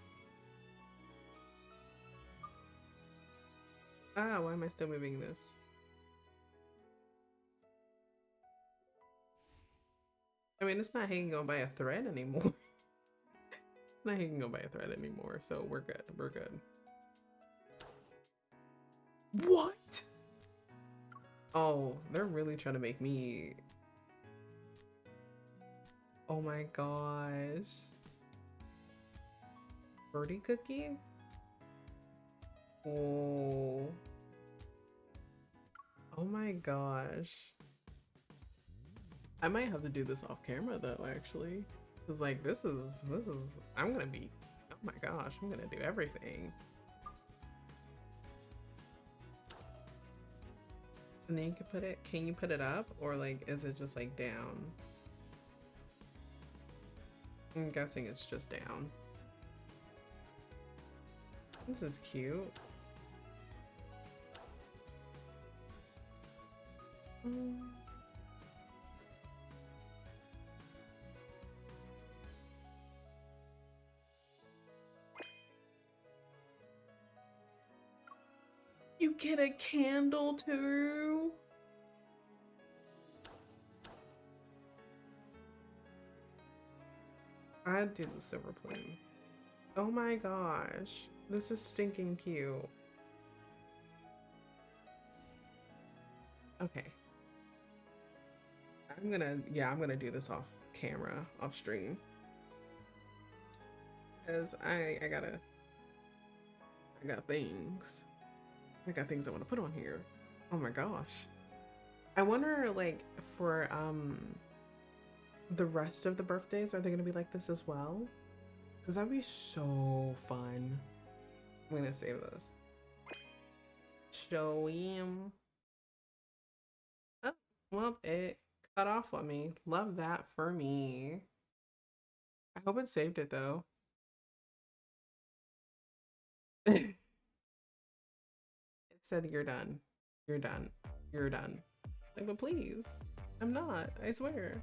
Ah, why am I still moving this? I mean, it's not hanging on by a thread anymore. It's not hanging on by a thread anymore, so we're good. We're good. What? Oh, they're really trying to make me... Oh my gosh. Birdie cookie? Oh. Oh my gosh. I might have to do this off camera though, actually. Cause like this is, I'm gonna be, oh my gosh, I'm gonna do everything. And then you can put it, can you put it up or like, is it just like down? I'm guessing it's just down. This is cute. You get a candle too? I'd do the silver plume. Oh my gosh. This is stinking cute. Okay. I'm gonna do this off camera, off stream. Cause I got things. I got things I want to put on here. Oh my gosh. I wonder like for the rest of the birthdays, are they gonna be like this as well? Because that'd be so fun. I'm gonna save this. Show him. Oh, well, it cut off on me. Love that for me. I hope it saved it though. It said you're done. You're done. You're done. Like, but please. I'm not, I swear.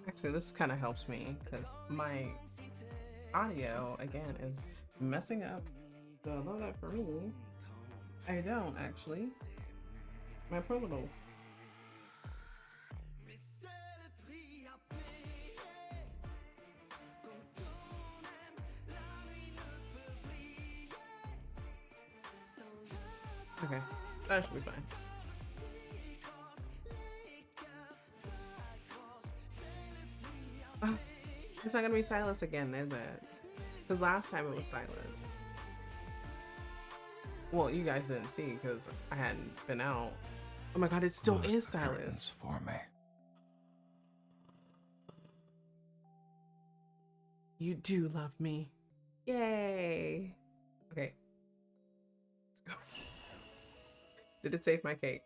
Actually, this kind of helps me because my audio, again, is messing up. So I love that for me. I don't, actually. My poor little... Okay, that should be fine. It's not gonna be Sylus again, is it? Because last time it was Sylus. Well, you guys didn't see because I hadn't been out. Oh my god, it still is Sylus. For me. You do love me. Yay. Okay. Let's go. Did it save my cake?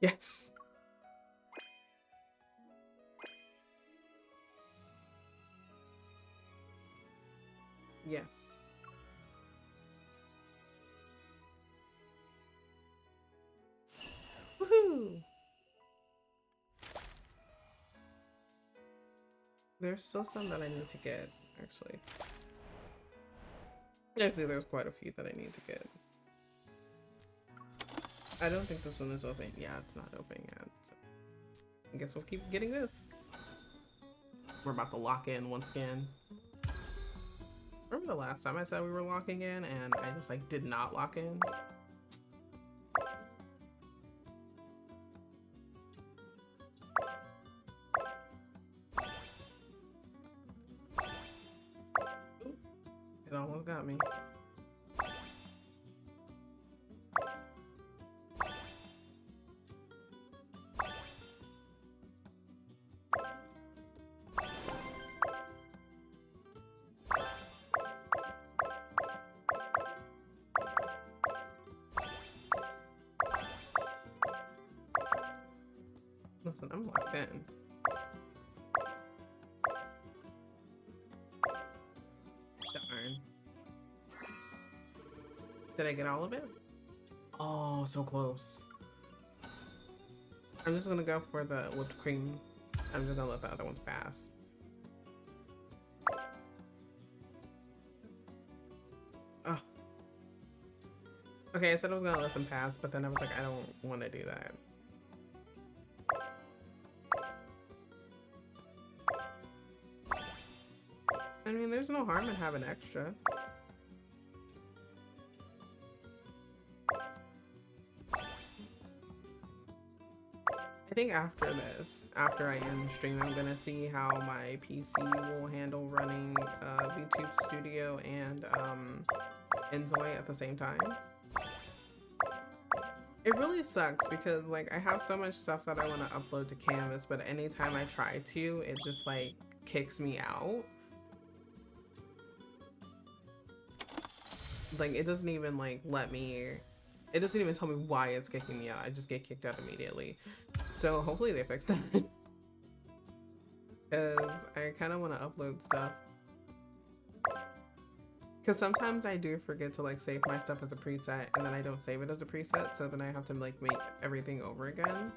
Yes. Yes. Woohoo! There's still some that I need to get, actually. Actually, there's quite a few that I need to get. I don't think this one is open. Yeah, it's not open yet. So I guess we'll keep getting this. We're about to lock in once again. Remember the last time I said we were locking in and I just like did not lock in? It almost got me. Listen, I'm locked in. Darn. Did I get all of it? Oh, so close. I'm just gonna go for the whipped cream. I'm just gonna let the other ones pass. Oh. Okay, I said I was gonna let them pass, but then I was like, I don't want to do that. I mean, there's no harm in having extra. I think after this, after I end stream, I'm gonna see how my PC will handle running YouTube Studio and Enjoy at the same time. It really sucks because like I have so much stuff that I want to upload to Canvas, but anytime I try to, it just like kicks me out. Like it doesn't even like let me, it doesn't even tell me why it's kicking me out. I just get kicked out immediately. So hopefully they fix that. Because I kind of want to upload stuff. Because sometimes I do forget to like save my stuff as a preset and then I don't save it as a preset, so then I have to like make everything over again.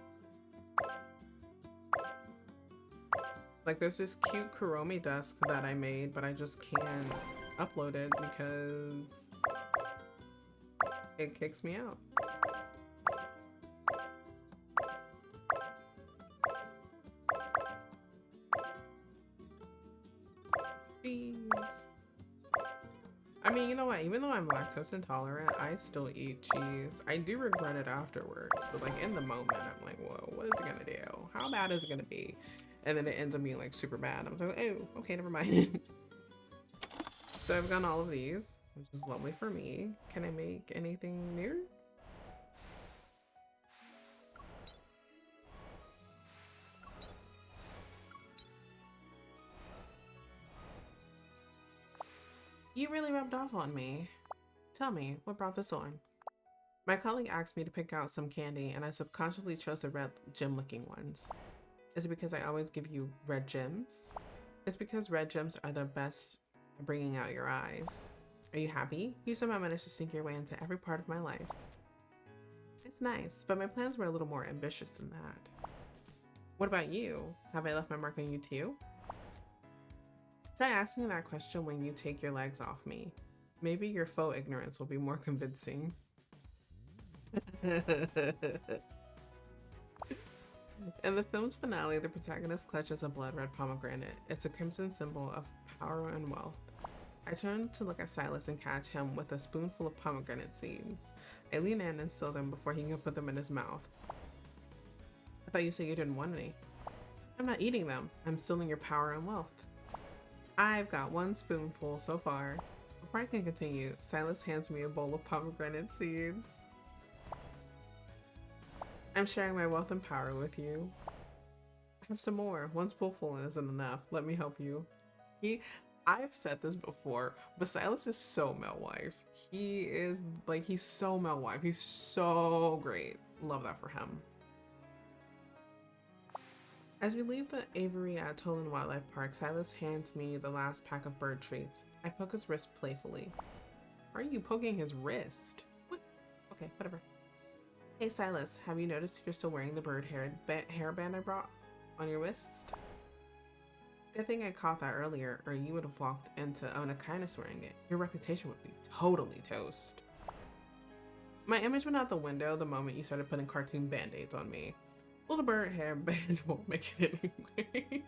Like there's this cute Kuromi desk that I made, but I just can't upload it because it kicks me out. Jeez. I mean, you know what? Even though I'm lactose intolerant, I still eat cheese. I do regret it afterwards, but like in the moment, I'm like, whoa, what is it gonna do? How bad is it gonna be? And then it ends up being like super bad. I'm like, oh, okay, never mind. So I've gotten all of these, which is lovely for me. Can I make anything new? You really rubbed off on me. Tell me, what brought this on? My colleague asked me to pick out some candy and I subconsciously chose the red gem-looking ones. Is it because I always give you red gems? It's because red gems are the best at bringing out your eyes. Are you happy? You somehow managed to sneak your way into every part of my life. It's nice, but my plans were a little more ambitious than that. What about you? Have I left my mark on you too? Try asking that question when you take your legs off me. Maybe your faux ignorance will be more convincing. In the film's finale, the protagonist clutches a blood red pomegranate. It's a crimson symbol of power and wealth. I turn to look at Sylus and catch him with a spoonful of pomegranate seeds. I lean in and steal them before he can put them in his mouth. I thought you said you didn't want any. I'm not eating them. I'm stealing your power and wealth. I've got one spoonful so far. Before I can continue, Sylus hands me a bowl of pomegranate seeds. I'm sharing my wealth and power with you. I have some more. One spoonful isn't enough. Let me help you. I've said this before, but Sylus is so Mel Wife. He is like, he's so Mel Wife. He's so great. Love that for him. As we leave the Avery Atoll and Wildlife Park, Sylus hands me the last pack of bird treats. I poke his wrist playfully. Why are you poking his wrist? What? Okay, whatever. Hey Sylus, have you noticed if you're still wearing the bird hairband I brought on your wrist? Good thing I caught that earlier, or you would have walked into Ona Kindness wearing it. Your reputation would be totally toast. My image went out the window the moment you started putting cartoon band-aids on me. Little bird hairband won't make it anyway.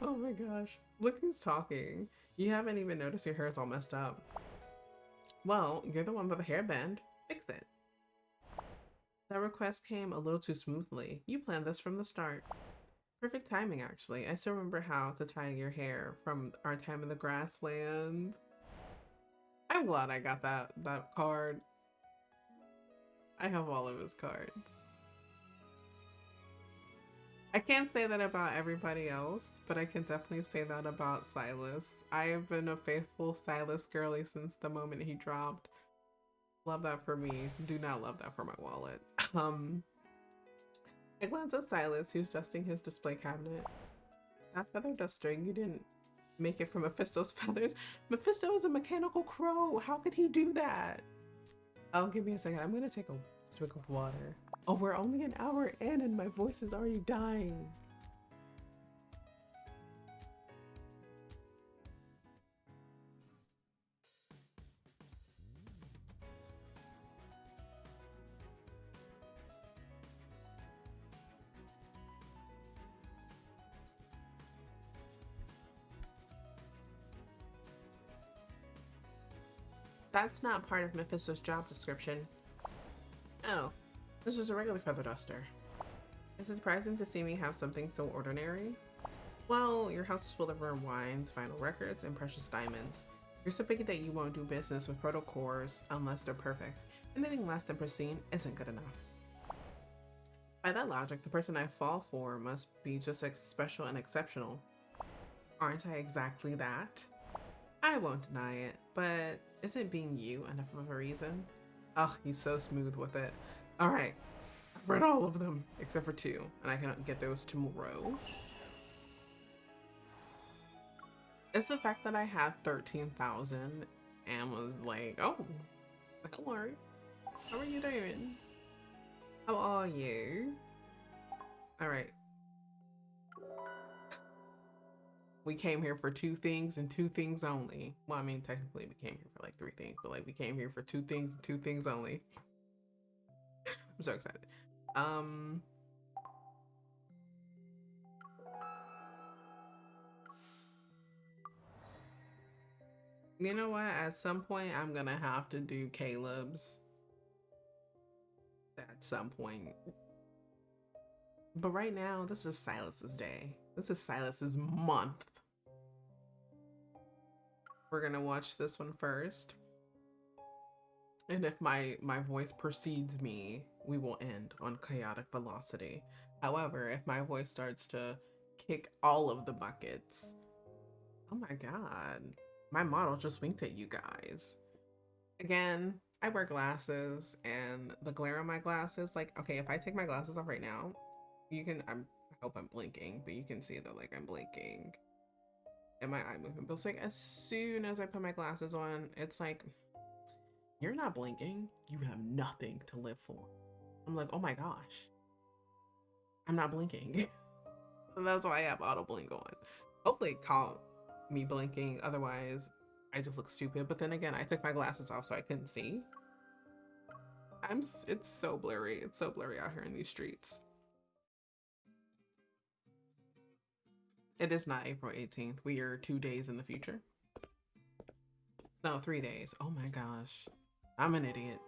Oh my gosh. Look who's talking. You haven't even noticed your hair is all messed up. Well, you're the one with the hairband. Fix it. That request came a little too smoothly. You planned this from the start. Perfect timing, actually. I still remember how to tie your hair from our time in the grassland. I'm glad I got that card. I have all of his cards. I can't say that about everybody else, but I can definitely say that about Sylus. I have been a faithful Sylus girly since the moment he dropped. Love that for me. Do not love that for my wallet. I glance at Sylus, who's dusting his display cabinet. That feather duster, you didn't make it from Mephisto's feathers. Mephisto is a mechanical crow. How could he do that? Oh, give me a second. I'm gonna take a swig of water. Oh, we're only an hour in and my voice is already dying. That's not part of Mephisto's job description. Oh, this is a regular feather duster. Is it surprising to see me have something so ordinary? Well, your house is full of rare wines, vinyl records, and precious diamonds. You're so picky that you won't do business with protocors unless they're perfect. Anything less than pristine isn't good enough. By that logic, the person I fall for must be just like special and exceptional. Aren't I exactly that? I won't deny it, but isn't being you enough of a reason? Oh, he's so smooth with it. All right, I've read all of them except for 2, and I can get those tomorrow. It's the fact that I had 13,000 and was like, oh, hello, how are you doing? How are you? All right. We came here for 2 things and 2 things only. Well, I mean, technically we came here for like 3 things, but like we came here for 2 things and 2 things only. I'm so excited. You know what? At some point, I'm gonna have to do Caleb's. At some point. But right now, this is Silas's day. This is Silas's month. We're gonna watch this one first. And if my voice precedes me, we will end on chaotic velocity. However, if my voice starts to kick all of the buckets, oh my god, my model just winked at you guys. Again, I wear glasses, and the glare on my glasses, like, okay, if I take my glasses off right now, you can, I hope I'm blinking, but you can see that like I'm blinking and my eye movement. But it's like as soon as I put my glasses on, it's like, you're not blinking, you have nothing to live for. I'm like, oh my gosh, I'm not blinking. And that's why I have auto blink on. Hopefully it caught me blinking, otherwise I just look stupid. But then again, I took my glasses off so I couldn't see. It's so blurry. It's so blurry out here in these streets. It is not April 18th. We are 2 days in the future. No, 3 days. Oh my gosh. I'm an idiot.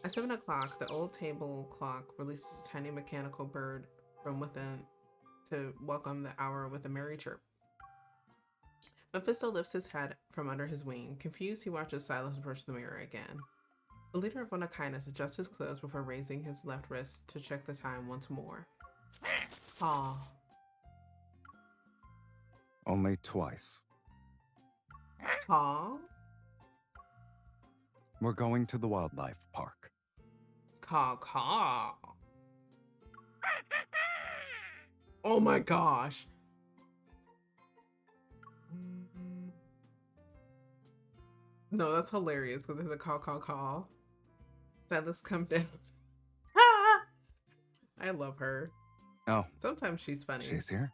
At 7 o'clock, the old table clock releases a tiny mechanical bird from within to welcome the hour with a merry chirp. Mephisto lifts his head from under his wing. Confused, he watches Silas approach the mirror again. The leader of One Kindness adjusts his clothes before raising his left wrist to check the time once more. Aw. Only twice. Caw. We're going to the wildlife park. Caw, caw. Oh my gosh. No, that's hilarious because there's a caw. Silas, come down. I love her. Oh, Sometimes she's funny. she's here?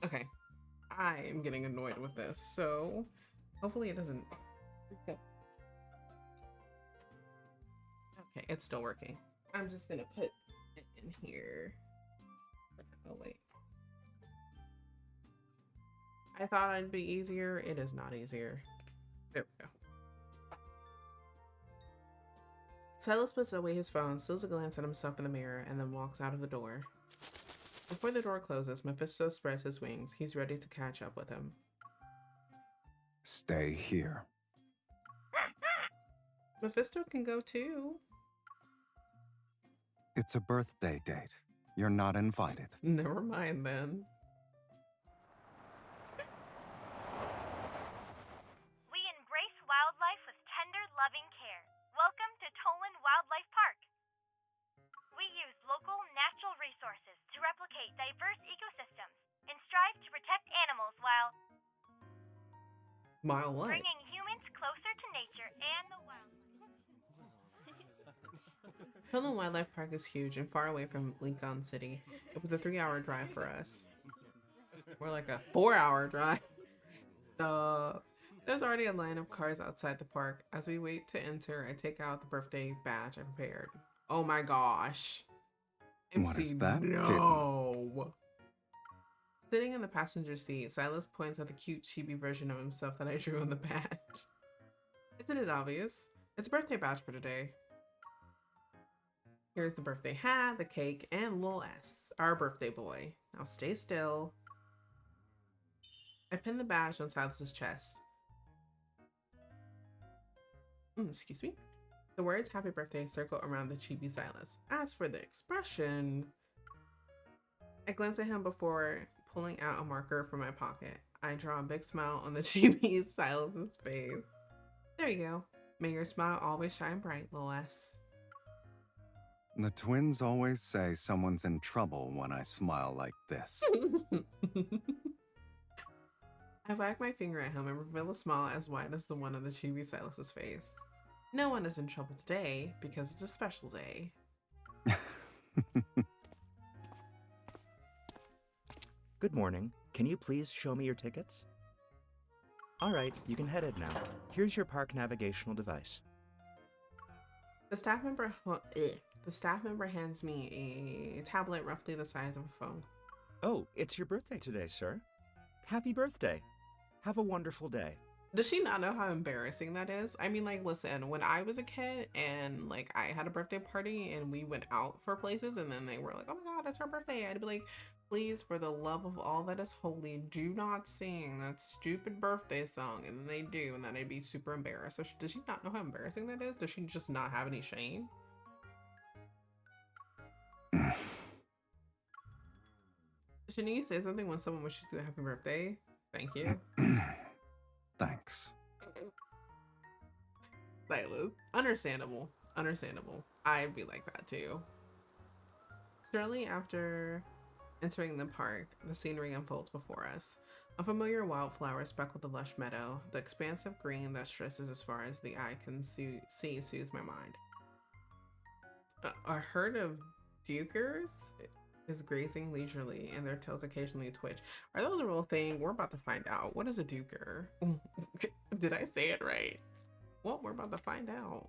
Okay. I am getting annoyed with this, so hopefully it doesn't. Okay, it's still working. I'm just gonna put it in here. Oh, wait. I thought it'd be easier. It is not easier. There we go. Silas puts away his phone, steals a glance at himself in the mirror, and then walks out of the door. Before the door closes, Mephisto spreads his wings. He's ready to catch up with him. Stay here. Mephisto can go too. It's a birthday date. You're not invited. Never mind then. We embrace wildlife with tender, loving care. Welcome to Tolan Wildlife Park. We use local natural resources to replicate diverse ecosystems and strive to protect animals while What? bringing humans closer to nature and the wild. Tolan Wildlife Park is huge and far away from Lincoln City. It was a 3-hour drive for us. More like a 4-hour drive. Stop. There's already a line of cars outside the park. As we wait to enter, I take out the birthday badge I prepared. Oh my gosh. What is that, no. Sitting in the passenger seat, Silas points at the cute chibi version of himself that I drew on the badge. Isn't it obvious? It's a birthday badge for today. Here's the birthday hat, the cake, and Lil S, our birthday boy. Now stay still. I pinned the badge on Silas's chest. Excuse me. The words happy birthday circle around the chibi Silas. As for the expression, I glance at him before pulling out a marker from my pocket. I draw a big smile on the chibi Silas's face. There you go. May your smile always shine bright, Lil S. The twins always say someone's in trouble when I smile like this. I wag my finger at him and reveal a smile as wide as the one on the chibi Silas's face. No one is in trouble today because it's a special day. Good morning. Can you please show me your tickets? All right, you can head it now. Here's your park navigational device. The staff member hands me a tablet roughly the size of a phone. Oh, it's your birthday today, sir. Happy birthday. Have a wonderful day. Does she not know how embarrassing that is? I mean, like, listen, when I was a kid and, like, I had a birthday party and we went out for places and then they were like, oh my God, it's her birthday. I'd be like, please, for the love of all that is holy, do not sing that stupid birthday song. And then they do, and then I'd be super embarrassed. So does she not know how embarrassing that is? Does she just not have any shame? Shouldn't you say something when someone wishes you a happy birthday? Thank you. Thanks. Silas. Understandable. Understandable. I'd be like that too. Shortly after entering the park, the scenery unfolds before us. A familiar wildflower speckled the lush meadow. The expanse of green that stretches as far as the eye can see soothes my mind. A herd of dukers is grazing leisurely, and their tails occasionally twitch. Are those a real thing? We're about to find out. What is a duker? Did I say it right? Well, we're about to find out.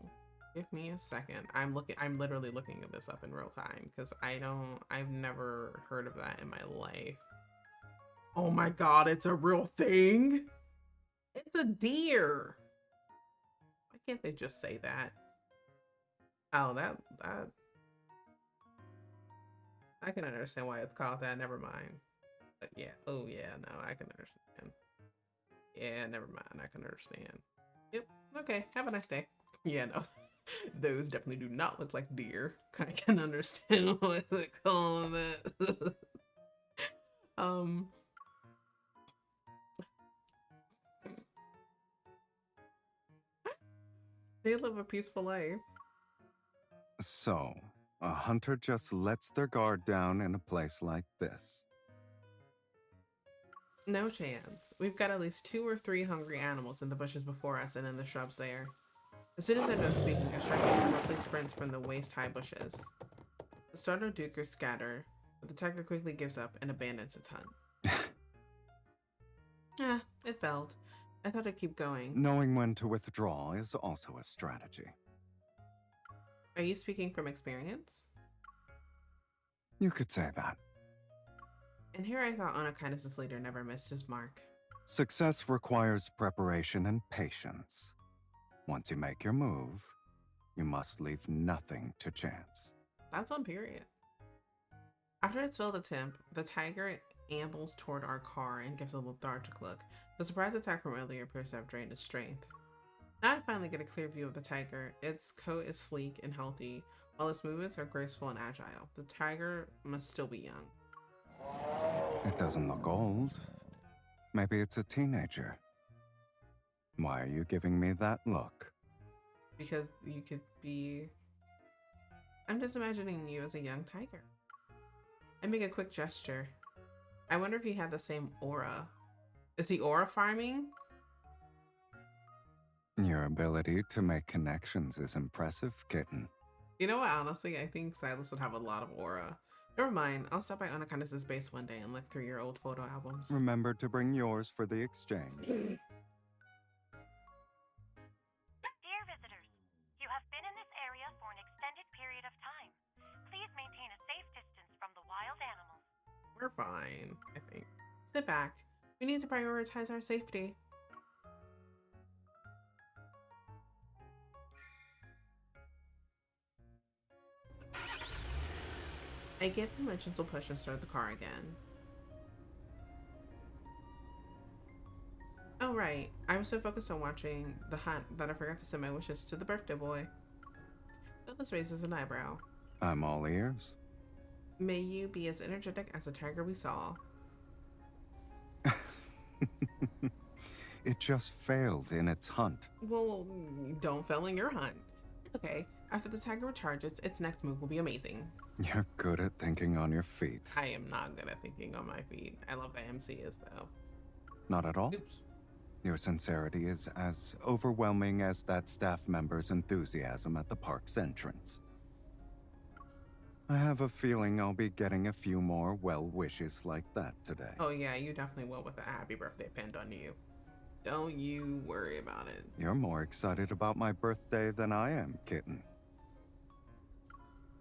Give me a second. I'm literally looking at this up in real time because I've never heard of that in my life. Oh my God, it's a real thing. It's a deer. Why can't they just say that? Oh, that I can understand why it's called that. Never mind. But yeah. Oh yeah. No, I can understand. Yeah. Never mind. I can understand. Yep. Okay. Have a nice day. Yeah. No. Those definitely do not look like deer. I can understand why they call them that. They live a peaceful life. So, a hunter just lets their guard down in a place like this. No chance. We've got at least 2 or 3 hungry animals in the bushes before us and in the shrubs there. As soon as I'm done speaking, I strike some roughly sprints from the waist-high bushes. The startled dukers scatter, but the tiger quickly gives up and abandons its hunt. It failed. I thought I'd keep going. Knowing when to withdraw is also a strategy. Are you speaking from experience? You could say that. And here I thought Onakindness's leader never missed his mark. Success requires preparation and patience. Once you make your move, you must leave nothing to chance. That's on period. After its failed attempt, the tiger ambles toward our car and gives a lethargic look. The surprise attack from earlier appears to have drained its strength. Now I finally get a clear view of the tiger. Its coat is sleek and healthy, while its movements are graceful and agile. The tiger must still be young. It doesn't look old. Maybe it's a teenager. Why are you giving me that look? Because you could be... I'm just imagining you as a young tiger. I make a quick gesture. I wonder if he had the same aura. Is he aura farming? Your ability to make connections is impressive, kitten. You know what, honestly, I think Silas would have a lot of aura. Never mind, I'll stop by Onakindness's base one day and look through your old photo albums. Remember to bring yours for the exchange. Dear visitors, you have been in this area for an extended period of time. Please maintain a safe distance from the wild animals. We're fine, I think. Sit back. We need to prioritize our safety. I give him a gentle push and start the car again. Oh, right. I was so focused on watching the hunt that I forgot to send my wishes to the birthday boy. Phyllis raises an eyebrow. I'm all ears. May you be as energetic as the tiger we saw. It just failed in its hunt. Well, don't fail in your hunt. It's okay. After the tiger recharges, its next move will be amazing. You're good at thinking on your feet. I am not good at thinking on my feet. I love that MC is, though. Not at all? Oops. Your sincerity is as overwhelming as that staff member's enthusiasm at the park's entrance. I have a feeling I'll be getting a few more well wishes like that today. Oh, yeah, you definitely will with the happy birthday pinned on you. Don't you worry about it. You're more excited about my birthday than I am, kitten.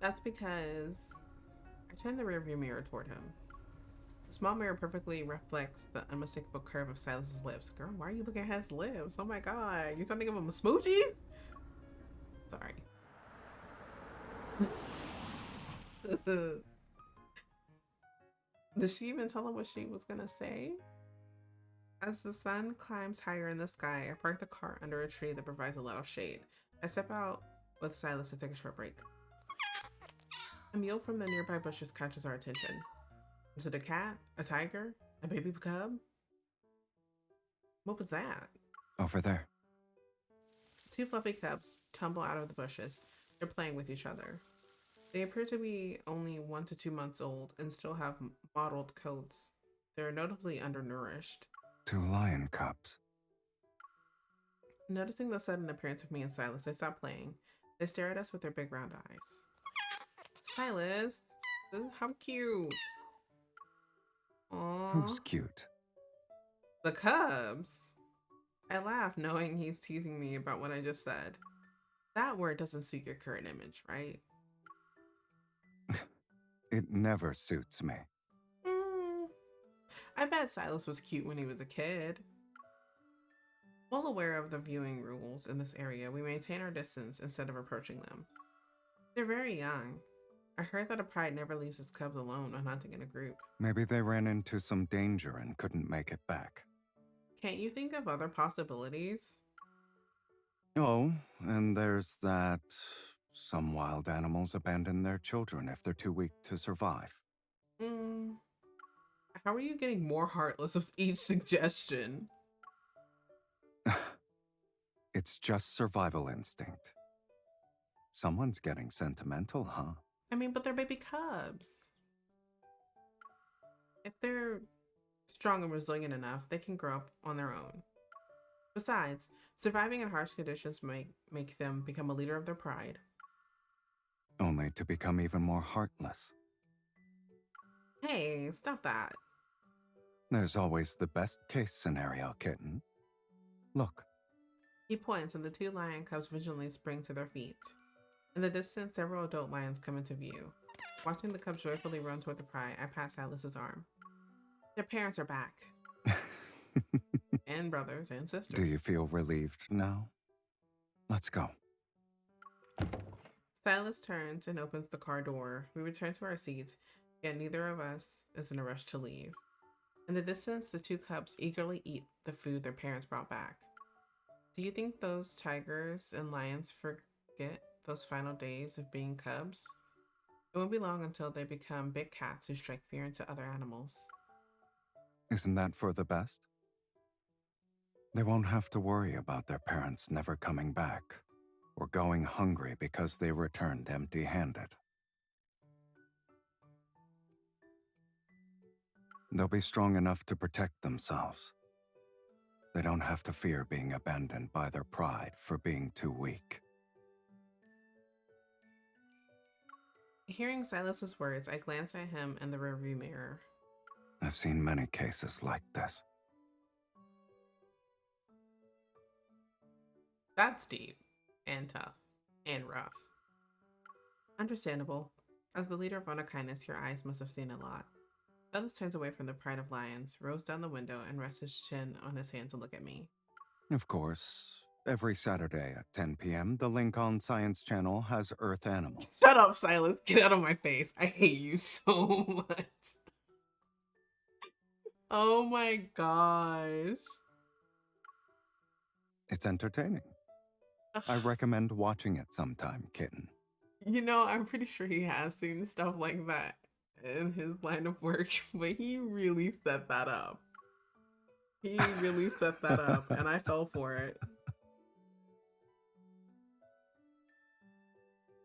That's because I turned the rearview mirror toward him. The small mirror perfectly reflects the unmistakable curve of Silas's lips. Girl, why are you looking at his lips? Oh my god, you're trying to give him a smoochie? Sorry. Did she even tell him what she was gonna say? As the sun climbs higher in the sky, I park the car under a tree that provides a lot of shade. I step out with Silas to take a short break. A meal from the nearby bushes catches our attention. Is it a cat? A tiger? A baby cub? What was that? Over there. Two fluffy cubs tumble out of the bushes. They're playing with each other. They appear to be only 1 to 2 months old and still have mottled coats. They're notably undernourished. 2 lion cubs. Noticing the sudden appearance of me and Silas, they stop playing. They stare at us with their big round eyes. Silas, how cute. Aww. Who's cute? The cubs. I laugh knowing he's teasing me about what I just said. That word doesn't suit your current image, right? It never suits me. I bet Silas was cute when he was a kid. Well aware of the viewing rules in this area, we maintain our distance instead of approaching them. They're very young. I heard that a pride never leaves its cubs alone when hunting in a group. Maybe they ran into some danger and couldn't make it back. Can't you think of other possibilities? Oh, and there's that some wild animals abandon their children if they're too weak to survive. How are you getting more heartless with each suggestion? It's just survival instinct. Someone's getting sentimental, huh? I mean, but they're baby cubs. If they're strong and resilient enough, they can grow up on their own. Besides, surviving in harsh conditions may make them become a leader of their pride. Only to become even more heartless. Hey, stop that. There's always the best case scenario, kitten. Look. He points and the 2 lion cubs vigilantly spring to their feet. In the distance, several adult lions come into view. Watching the cubs joyfully run toward the pride, I pass Silas's arm. Their parents are back. And brothers and sisters. Do you feel relieved now? Let's go. Silas turns and opens the car door. We return to our seats, yet neither of us is in a rush to leave. In the distance, the 2 cubs eagerly eat the food their parents brought back. Do you think those tigers and lions forget those final days of being cubs? It won't be long until they become big cats who strike fear into other animals. Isn't that for the best? They won't have to worry about their parents never coming back, or going hungry because they returned empty-handed. They'll be strong enough to protect themselves. They don't have to fear being abandoned by their pride for being too weak. Hearing Silas's words, I glance at him in the rearview mirror. I've seen many cases like this. That's deep, and tough, and rough. Understandable. As the leader of Honor Kindness, your eyes must have seen a lot. Silas turns away from the pride of lions, rolls down the window, and rests his chin on his hand to look at me. Of course, Every Saturday at 10 p.m., the link on Science Channel has Earth animals. Shut up, Silas. Get out of my face. I hate you so much. Oh my gosh. It's entertaining. I recommend watching it sometime, kitten. You know, I'm pretty sure he has seen stuff like that in his line of work, but he really set that up. He really set that up, and I fell for it.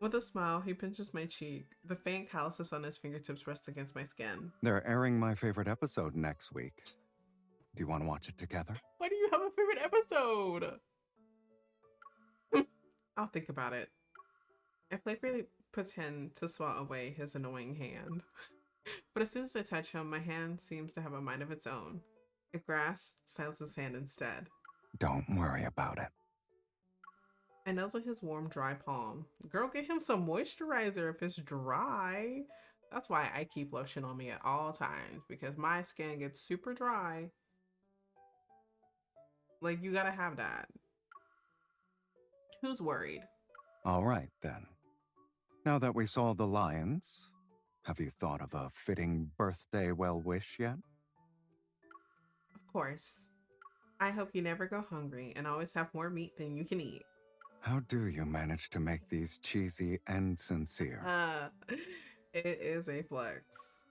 With a smile, he pinches my cheek. The faint calluses on his fingertips rest against my skin. They're airing my favorite episode next week. Do you want to watch it together? Why do you have a favorite episode? I'll think about it. I playfully pretend to swat away his annoying hand. But as soon as I touch him, my hand seems to have a mind of its own. It grasps Silas's hand instead. Don't worry about it. I nuzzle his warm, dry palm. Girl, get him some moisturizer if it's dry. That's why I keep lotion on me at all times, because my skin gets super dry. Like, you gotta have that. Who's worried? All right, then. Now that we saw the lions, have you thought of a fitting birthday well-wish yet? Of course. I hope you never go hungry and always have more meat than you can eat. How do you manage to make these cheesy and sincere? It is a flex.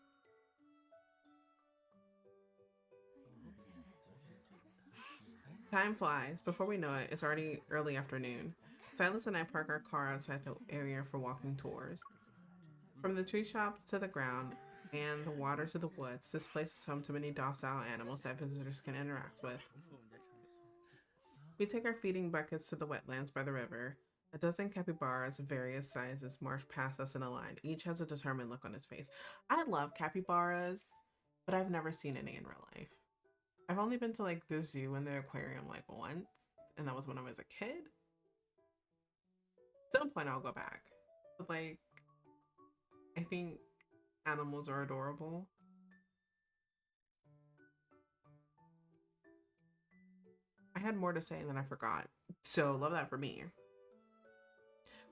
Time flies. Before we know it, it's already early afternoon. Silas and I park our car outside the area for walking tours. From the tree shops to the ground and the water to the woods, this place is home to many docile animals that visitors can interact with. We take our feeding buckets to the wetlands by the river. A dozen capybaras of various sizes march past us in a line. Each has a determined look on its face. I love capybaras, but I've never seen any in real life. I've only been to like the zoo and the aquarium like once, and that was when I was a kid. At some point I'll go back. But like, I think animals are adorable. I had more to say and then I forgot. So love that for me.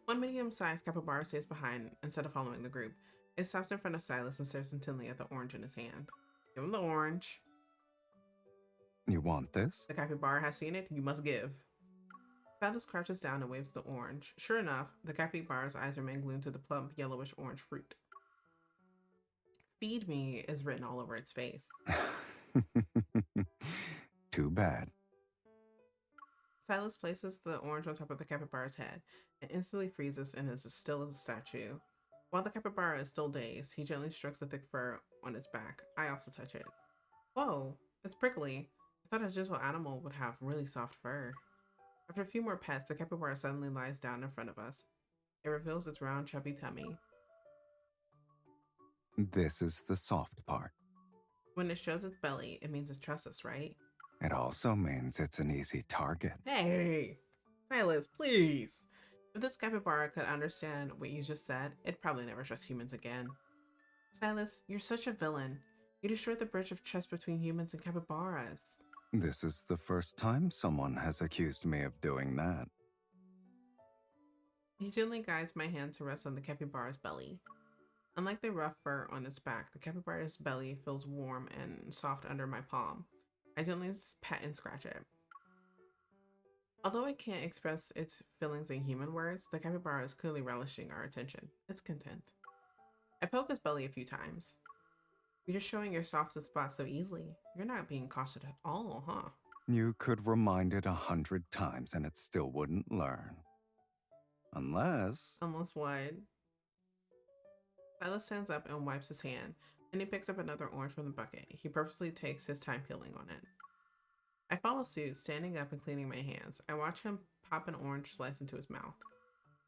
One medium-sized capybara stays behind instead of following the group. It stops in front of Silas and stares intently at the orange in his hand. Give him the orange. You want this? The capybara has seen it. You must give. Silas crouches down and waves the orange. Sure enough, the capybara's eyes remain glued to the plump, yellowish orange fruit. Feed me is written all over its face. Too bad. Silas places the orange on top of the capybara's head and instantly freezes and is as still as a statue. While the capybara is still dazed, he gently strokes the thick fur on its back. I also touch it. Whoa, it's prickly. I thought a gentle animal would have really soft fur. After a few more pets, the capybara suddenly lies down in front of us. It reveals its round, chubby tummy. This is the soft part. When it shows its belly, it means it trusts us, right? It also means it's an easy target. Hey, Silas, please. If this capybara could understand what you just said, it'd probably never trust humans again. Silas, you're such a villain. You destroyed the bridge of trust between humans and capybaras. This is the first time someone has accused me of doing that. He gently guides my hand to rest on the capybara's belly. Unlike the rough fur on its back, the capybara's belly feels warm and soft under my palm. I gently pet and scratch it. Although it can't express its feelings in human words, the capybara is clearly relishing our attention. It's content. I poke its belly a few times. You're just showing your softest spot so easily. You're not being cautious at all, huh? You could remind it 100 times and it still wouldn't learn. Unless... Unless what? Silas stands up and wipes his hand. Then he picks up another orange from the bucket. He purposely takes his time peeling on it. I follow suit, standing up and cleaning my hands. I watch him pop an orange slice into his mouth.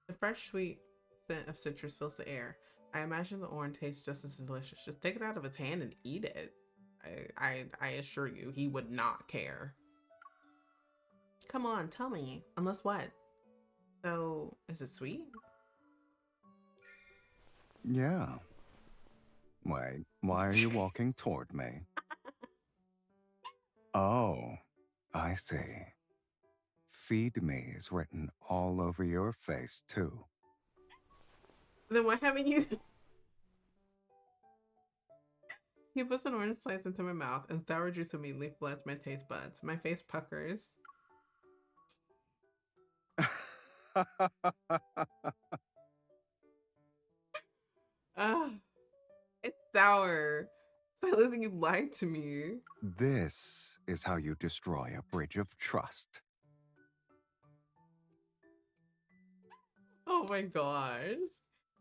The fresh, sweet scent of citrus fills the air. I imagine the orange tastes just as delicious. Just take it out of his hand and eat it. I assure you, he would not care. Come on, tell me. Unless what? So, is it sweet? Yeah. Wait, why are you walking toward me? Oh, I see. Feed me is written all over your face, too. Then why haven't you? He puts an orange slice into my mouth, and sour juice immediately floods my taste buds. My face puckers. Ah, it's sour. Silas, you lied to me. This is how you destroy a bridge of trust. Oh my gosh.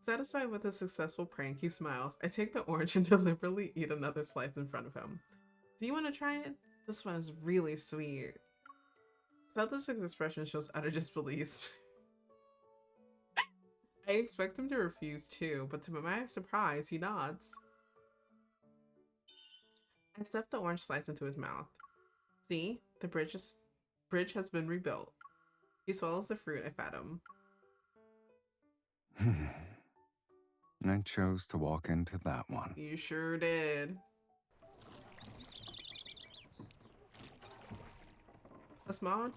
Satisfied with a successful prank, he smiles. I take the orange and deliberately eat another slice in front of him. Do you want to try it? This one is really sweet. Silas's expression shows utter disbelief. I expect him to refuse too, but to my surprise, he nods. I stuff the orange slice into his mouth. See, the bridge has been rebuilt. He swallows the fruit I fed him. I chose to walk into that one. You sure did. A small...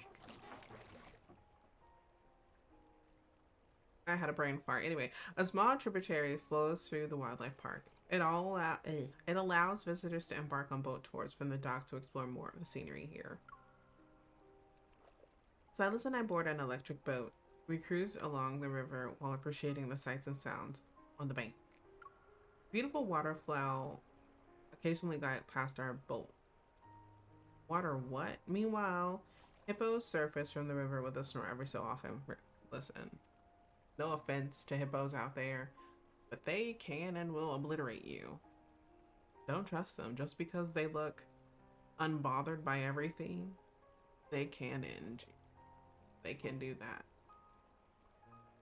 I had a brain fart. Anyway, a small tributary flows through the wildlife park. It allows visitors to embark on boat tours from the dock to explore more of the scenery here. Silas and I board an electric boat. We cruise along the river while appreciating the sights and sounds on the bank. Beautiful waterfowl occasionally glide past our boat. Water what? Meanwhile, hippos surface from the river with a snort every so often. Listen, no offense to hippos out there, but they can and will obliterate you. Don't trust them. Just because they look unbothered by everything, they can end you. They can do that.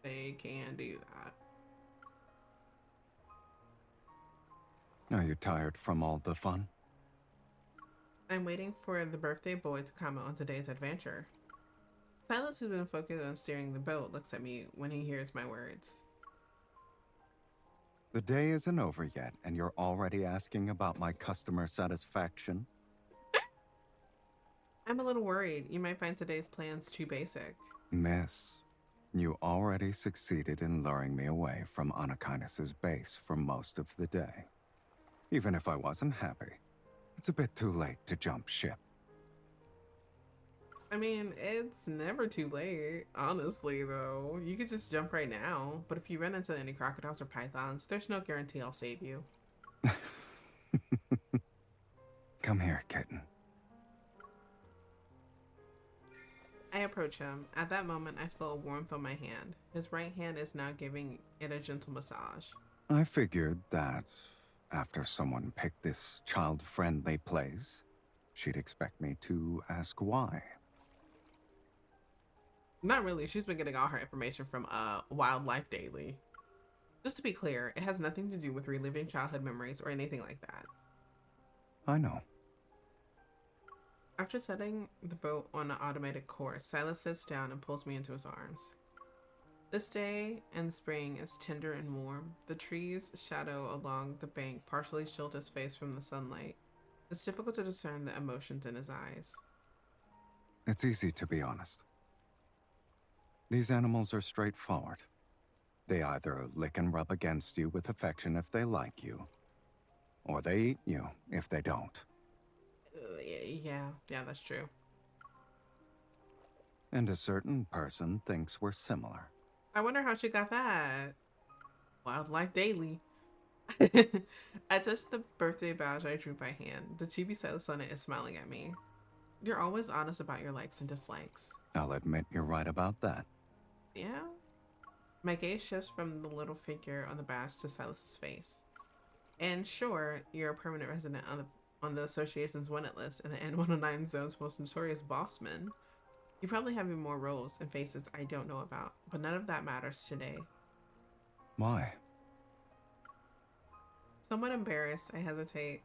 They can do that. Are you tired from all the fun? I'm waiting for the birthday boy to comment on today's adventure. Silas, who's been focused on steering the boat, looks at me when he hears my words. The day isn't over yet, and you're already asking about my customer satisfaction? I'm a little worried. You might find today's plans too basic. Miss, you already succeeded in luring me away from Anakinas's base for most of the day. Even if I wasn't happy, it's a bit too late to jump ship. I mean, it's never too late, honestly, though. You could just jump right now, but if you run into any crocodiles or pythons, there's no guarantee I'll save you. Come here, kitten. I approach him. At that moment, I feel a warmth on my hand. His right hand is now giving it a gentle massage. I figured that after someone picked this child-friendly place, she'd expect me to ask why. Not really. She's been getting all her information from Wildlife Daily. Just to be clear, it has nothing to do with reliving childhood memories or anything like that. I know. After setting the boat on an automated course, Silas sits down and pulls me into his arms. This day in spring is tender and warm. The trees' shadow along the bank partially shield his face from the sunlight. It's difficult to discern the emotions in his eyes. It's easy to be honest. These animals are straightforward. They either lick and rub against you with affection if they like you, or they eat you if they don't. Yeah, that's true. And a certain person thinks we're similar. I wonder how she got that. Wildlife Daily. I touched the birthday badge I drew by hand. The chibi Silas on it is smiling at me. You're always honest about your likes and dislikes. I'll admit you're right about that. Yeah? My gaze shifts from the little figure on the badge to Silas's face. And sure, you're a permanent resident on the association's wanted list and the N109 zone's most notorious bossman. You probably have even more roles and faces I don't know about, but none of that matters today. Why? Somewhat embarrassed, I hesitate.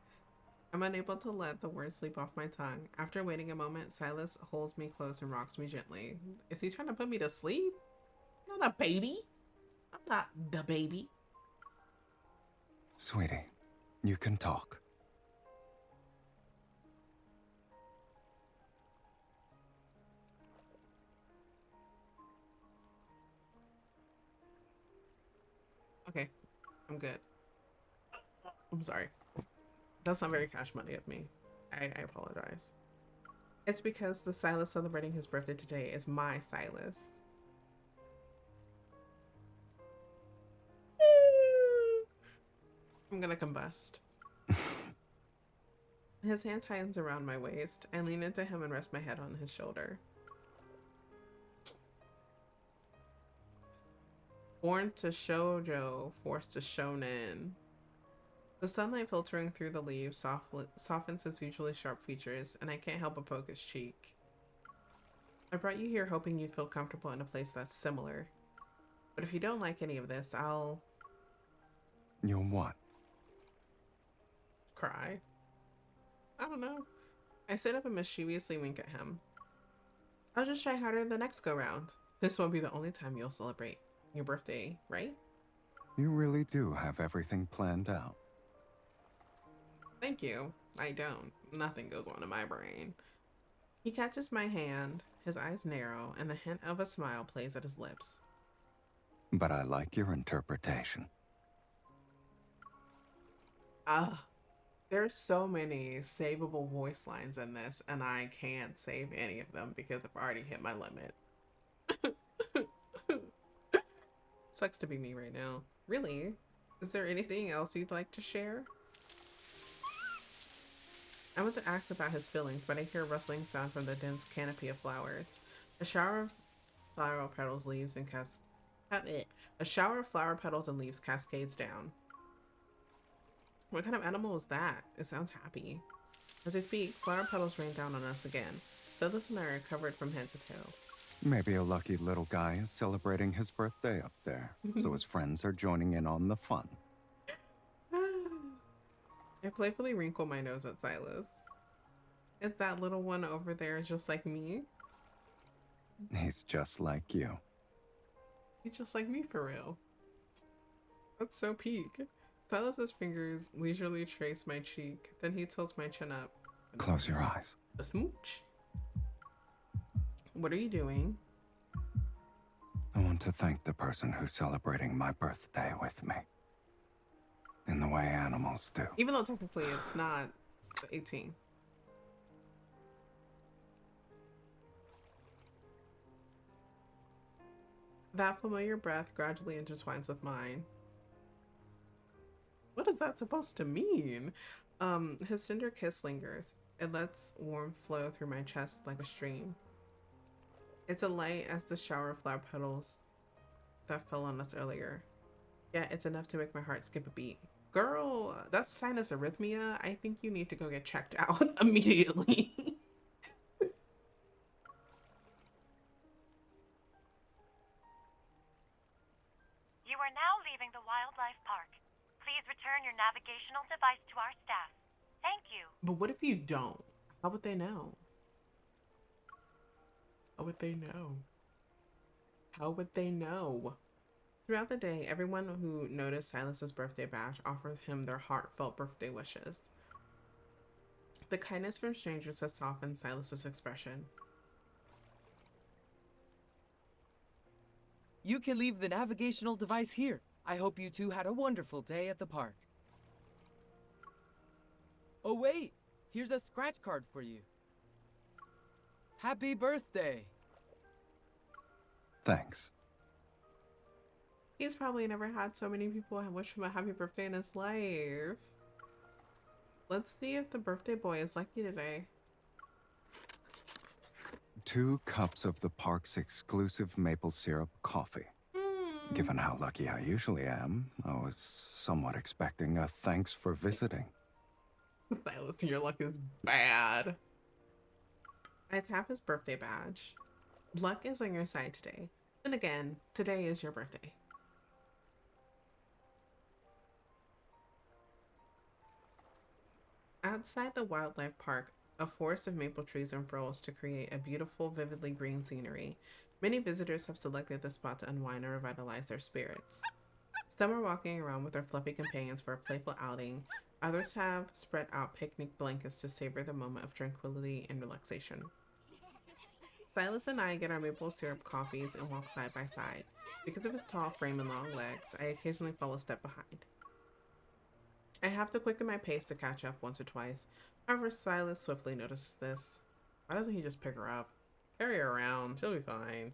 I'm unable to let the words sleep off my tongue. After waiting a moment, Silas holds me close and rocks me gently. Is he trying to put me to sleep? I'm not a baby. I'm not the baby. Sweetie, you can talk. I'm good. I'm sorry. That's not very cash money of me. I apologize. It's because the Silas celebrating his birthday today is my Silas. I'm gonna combust. His hand tightens around my waist. I lean into him and rest my head on his shoulder. Born to shoujo, forced to shonen. The sunlight filtering through the leaves softens his usually sharp features, and I can't help but poke his cheek. I brought you here hoping you'd feel comfortable in a place that's similar. But if you don't like any of this, I'll... You'll what? cry. I don't know. I sit up and mischievously wink at him. I'll just try harder the next go round. This won't be the only time you'll celebrate your birthday, right? You really do have everything planned out. Thank you. I don't. Nothing goes on in my brain. He catches my hand, his eyes narrow, and the hint of a smile plays at his lips. But I like your interpretation. There's so many savable voice lines in this, and I can't save any of them because I've already hit my limit. Sucks to be me right now. Really? Is there anything else you'd like to share? I want to ask about his feelings, but I hear a rustling sound from the dense canopy of flowers. A shower of flower petals, leaves, and a shower of flower petals and leaves cascades down. What kind of animal is that? It sounds happy. As I speak, flower petals rain down on us again. Sylus and I are covered from head to toe. Maybe a lucky little guy is celebrating his birthday up there, so his friends are joining in on the fun. I playfully wrinkle my nose at Silas. Is that little one over there just like me? He's just like you. He's just like me for real. That's so peak. Silas's fingers leisurely trace my cheek, then he tilts my chin up. Close your eyes. A smooch. What are you doing? I want to thank the person who's celebrating my birthday with me. In the way animals do. Even though technically it's not 18. That familiar breath gradually intertwines with mine. What is that supposed to mean? His tender kiss lingers. It lets warmth flow through my chest like a stream. It's a light as the shower of flower petals that fell on us earlier. Yet it's enough to make my heart skip a beat. Girl, that's sinus arrhythmia. I think you need to go get checked out immediately. You are now leaving the wildlife park. Please return your navigational device to our staff. Thank you. But what if you don't? How would they know? How would they know? How would they know? Throughout the day, everyone who noticed Silas's birthday bash offered him their heartfelt birthday wishes. The kindness from strangers has softened Silas's expression. You can leave the navigational device here. I hope you two had a wonderful day at the park. Oh wait, here's a scratch card for you. Happy birthday! Thanks. He's probably never had so many people wish him a happy birthday in his life. Let's see if the birthday boy is lucky today. 2 cups of the park's exclusive maple syrup coffee. Given how lucky I usually am, I was somewhat expecting a thanks for visiting. Silas, your luck is bad. I tap his birthday badge. Luck is on your side today. Then again, today is your birthday. Outside the wildlife park, a forest of maple trees unfurls to create a beautiful, vividly green scenery. Many visitors have selected this spot to unwind and revitalize their spirits. Some are walking around with their fluffy companions for a playful outing. Others have spread out picnic blankets to savor the moment of tranquility and relaxation. Silas and I get our maple syrup coffees and walk side by side. Because of his tall frame and long legs, I occasionally fall a step behind. I have to quicken my pace to catch up once or twice. However, Silas swiftly notices this. Why doesn't he just pick her up? Carry her around. She'll be fine.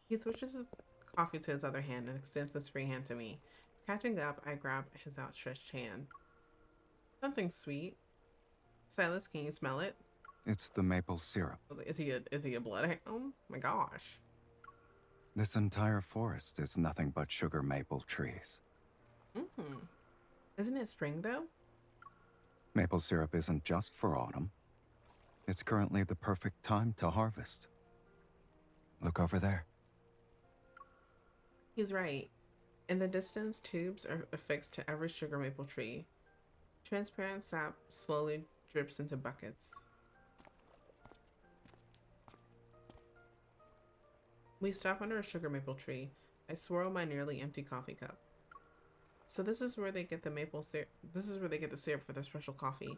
He switches his coffee to his other hand and extends his free hand to me. Catching up, I grab his outstretched hand. Something sweet. Silas, can you smell it? It's the maple syrup. Is he a bloodhound? Oh my gosh. This entire forest is nothing but sugar maple trees. Isn't it spring though? Maple syrup isn't just for autumn. It's currently the perfect time to harvest. Look over there. He's right. In the distance, tubes are affixed to every sugar maple tree. Transparent sap slowly drips into buckets. We stop under a sugar maple tree. I swirl my nearly empty coffee cup. So this is where they get the maple syrup. This is where they get the syrup for their special coffee.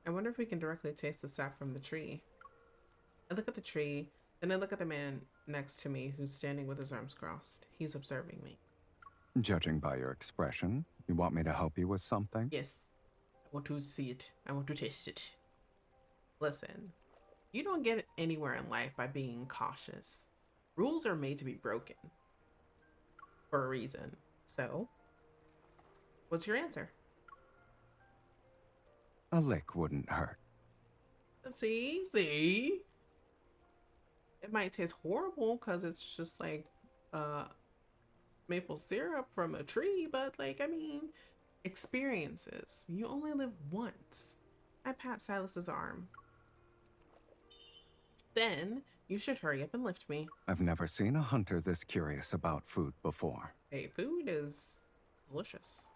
I wonder if we can directly taste the sap from the tree. I look at the tree, then I look at the man next to me who's standing with his arms crossed. He's observing me. Judging by your expression, you want me to help you with something? Yes. I want to see it. I want to taste it. Listen, you don't get anywhere in life by being cautious. Rules are made to be broken. For a reason. So, what's your answer? A lick wouldn't hurt. See? It might taste horrible because it's just like maple syrup from a tree, but like, I mean, experiences. You only live once. I pat Silas's arm. Then you should hurry up and lift me. I've never seen a hunter this curious about food before. Hey, food is delicious.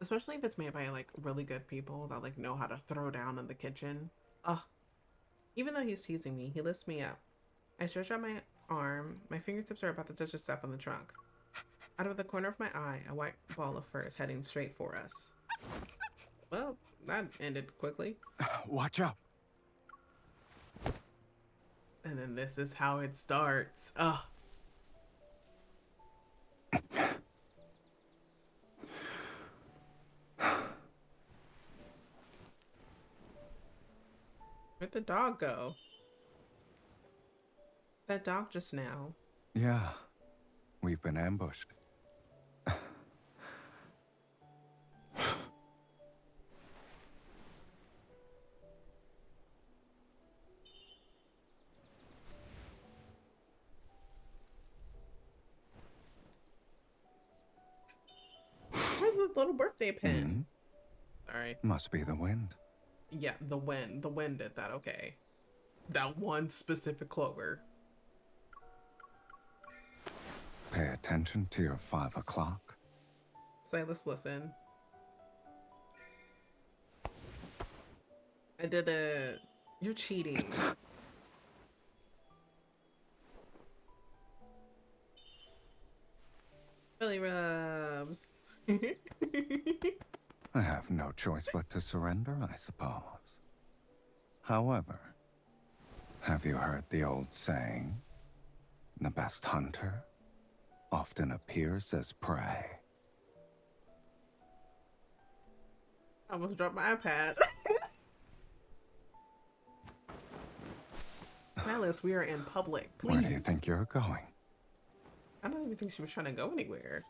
Especially if it's made by like really good people that like know how to throw down in the kitchen. Ugh. Even though he's teasing me, he lifts me up. I stretch out my arm. My fingertips are about to touch the step on the trunk. Out of the corner of my eye, a white ball of fur is heading straight for us. Well, that ended quickly. Watch out. And then this is how it starts. Ugh. Where'd the dog go? That dog just now. Yeah, we've been ambushed. Where's the little birthday pin? Sorry. Must be the wind. Yeah, the wind. The wind did that, okay. That one specific clover. Pay attention to your 5 o'clock. Silas, listen. I did it. You're cheating. Belly rubs. I have no choice but to surrender, I suppose. However, have you heard the old saying? The best hunter often appears as prey. I almost dropped my iPad. Silas, we are in public. Please. Where do you think you're going? I don't even think she was trying to go anywhere.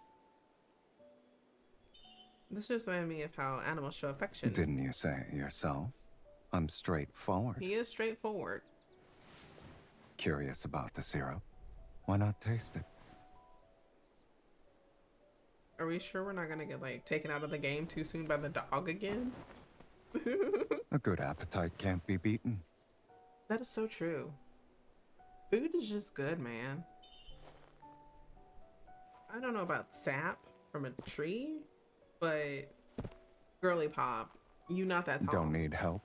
This just reminded me of how animals show affection. Didn't you say it yourself? I'm straightforward. He is straightforward. Curious about the syrup? Why not taste it? Are we sure we're not gonna get like taken out of the game too soon by the dog again? A good appetite can't be beaten. That is so true. Food is just good, man. I don't know about sap from a tree, but girly pop, you not that tall. Don't need help.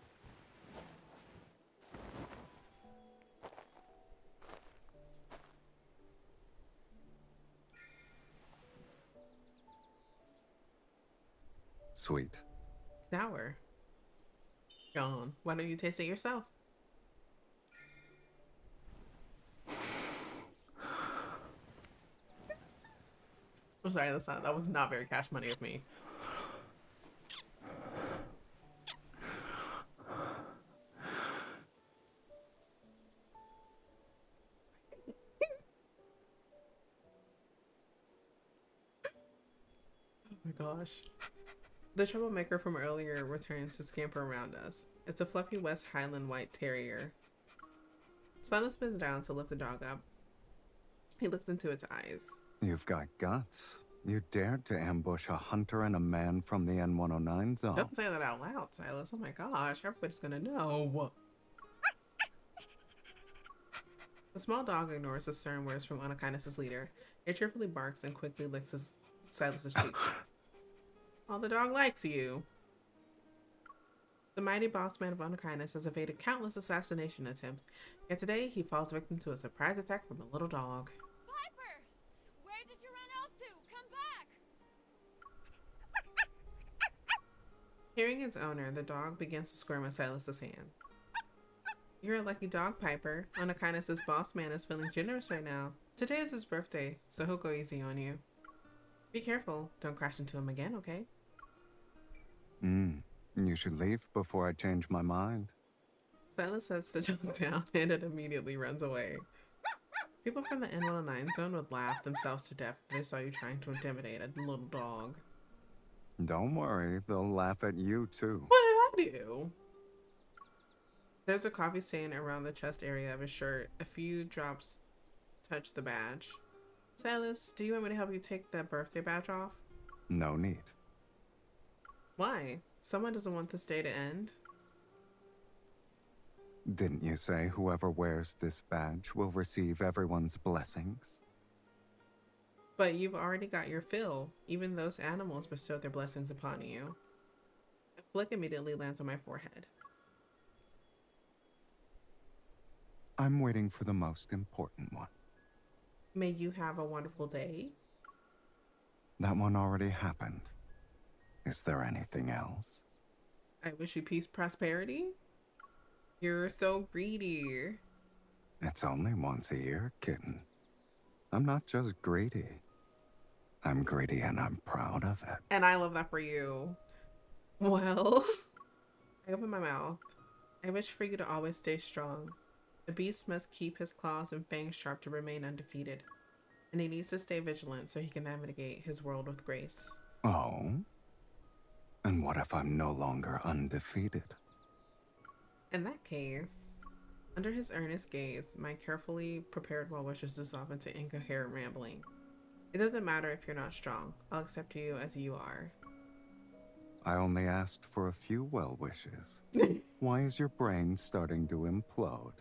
Sweet. Sour. Gone. Why don't you taste it yourself? I'm sorry, that was not very cash money of me. Oh my gosh. The troublemaker from earlier returns to scamper around us. It's a fluffy West Highland White Terrier. Slyla bends down to lift the dog up. He looks into its eyes. You've got guts. You dared to ambush a hunter and a man from the N109 zone. Don't say that out loud, Silas. Oh my gosh, everybody's gonna know. The small dog ignores the stern words from Unakinus' leader. It cheerfully barks and quickly licks Silas's cheek. Oh, the dog likes you. The mighty boss man of Unakinus has evaded countless assassination attempts, yet today he falls victim to a surprise attack from a little dog. Piper! Where did you run out to? Come back! Hearing its owner, the dog begins to squirm in Silas's hand. You're a lucky dog, Piper. Unakinus' boss man is feeling generous right now. Today is his birthday, so he'll go easy on you. Be careful. Don't crash into him again, okay? You should leave before I change my mind. Silas sets the dog down and it immediately runs away. People from the N109 zone would laugh themselves to death if they saw you trying to intimidate a little dog. Don't worry, they'll laugh at you too. What did I do? There's a coffee stain around the chest area of his shirt. A few drops touch the badge. Silas, do you want me to help you take that birthday badge off? No need. Why? Someone doesn't want this day to end. Didn't you say whoever wears this badge will receive everyone's blessings? But you've already got your fill. Even those animals bestowed their blessings upon you. A flick immediately lands on my forehead. I'm waiting for the most important one. May you have a wonderful day. That one already happened. Is there anything else? I wish you peace, prosperity. You're so greedy. It's only once a year, kitten. I'm not just greedy. I'm greedy and I'm proud of it. And I love that for you. Well, I open my mouth. I wish for you to always stay strong. The beast must keep his claws and fangs sharp to remain undefeated. And he needs to stay vigilant so he can navigate his world with grace. Oh? And what if I'm no longer undefeated? In that case, under his earnest gaze, my carefully prepared well wishes dissolve into incoherent rambling. It doesn't matter if you're not strong. I'll accept you as you are. I only asked for a few well wishes. Why is your brain starting to implode?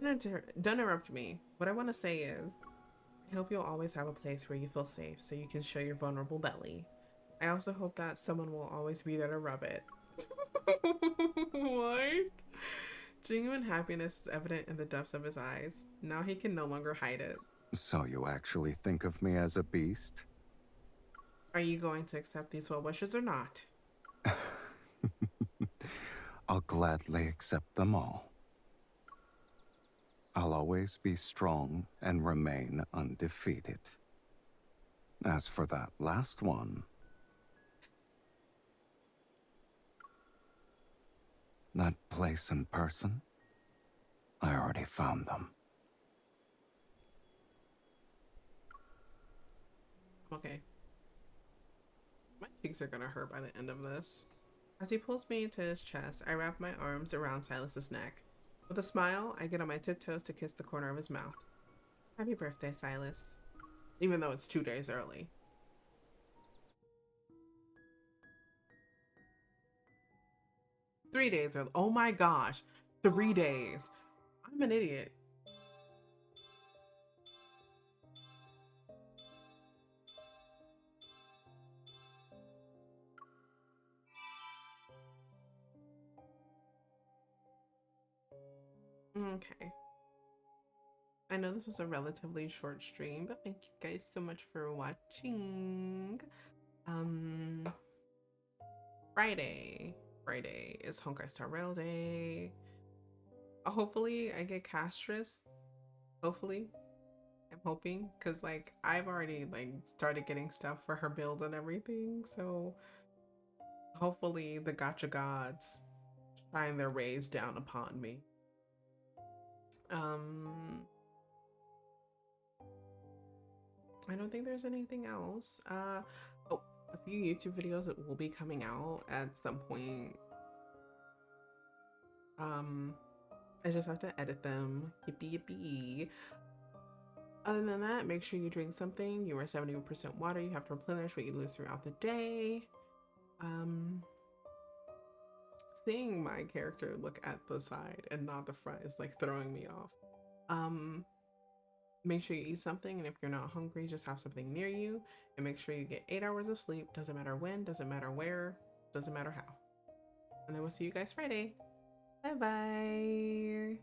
Don't interrupt me. What I want to say is, I hope you'll always have a place where you feel safe so you can show your vulnerable belly. I also hope that someone will always be there to rub it. What? Genuine happiness is evident in the depths of his eyes. Now he can no longer hide it. So you actually think of me as a beast? Are you going to accept these well wishes or not? I'll gladly accept them all. I'll always be strong and remain undefeated. As for that last one, that place and person, I already found them. Okay. My cheeks are gonna hurt by the end of this. As he pulls me into his chest, I wrap my arms around Silas's neck. With a smile, I get on my tiptoes to kiss the corner of his mouth. Happy birthday, Silas. Even though it's 2 days early. Three days early. Oh my gosh. 3 days. I'm an idiot. Okay. I know this was a relatively short stream, but thank you guys so much for watching. Friday. Friday is Honkai Star Rail Day. Hopefully I get castress. Hopefully. I'm hoping, because like I've already like started getting stuff for her build and everything, so hopefully the gotcha gods shine their rays down upon me. I don't think there's anything else. Oh, a few YouTube videos that will be coming out at some point. I just have to edit them. Yippee yippee. Other than that, make sure you drink something. You are 70% water. You have to replenish what you lose throughout the day. Seeing my character look at the side and not the front is like throwing me off. Make sure you eat something, and if you're not hungry, just have something near you, and make sure you get 8 hours of sleep. Doesn't matter when, doesn't matter where, doesn't matter how. And then we'll see you guys Friday. Bye bye.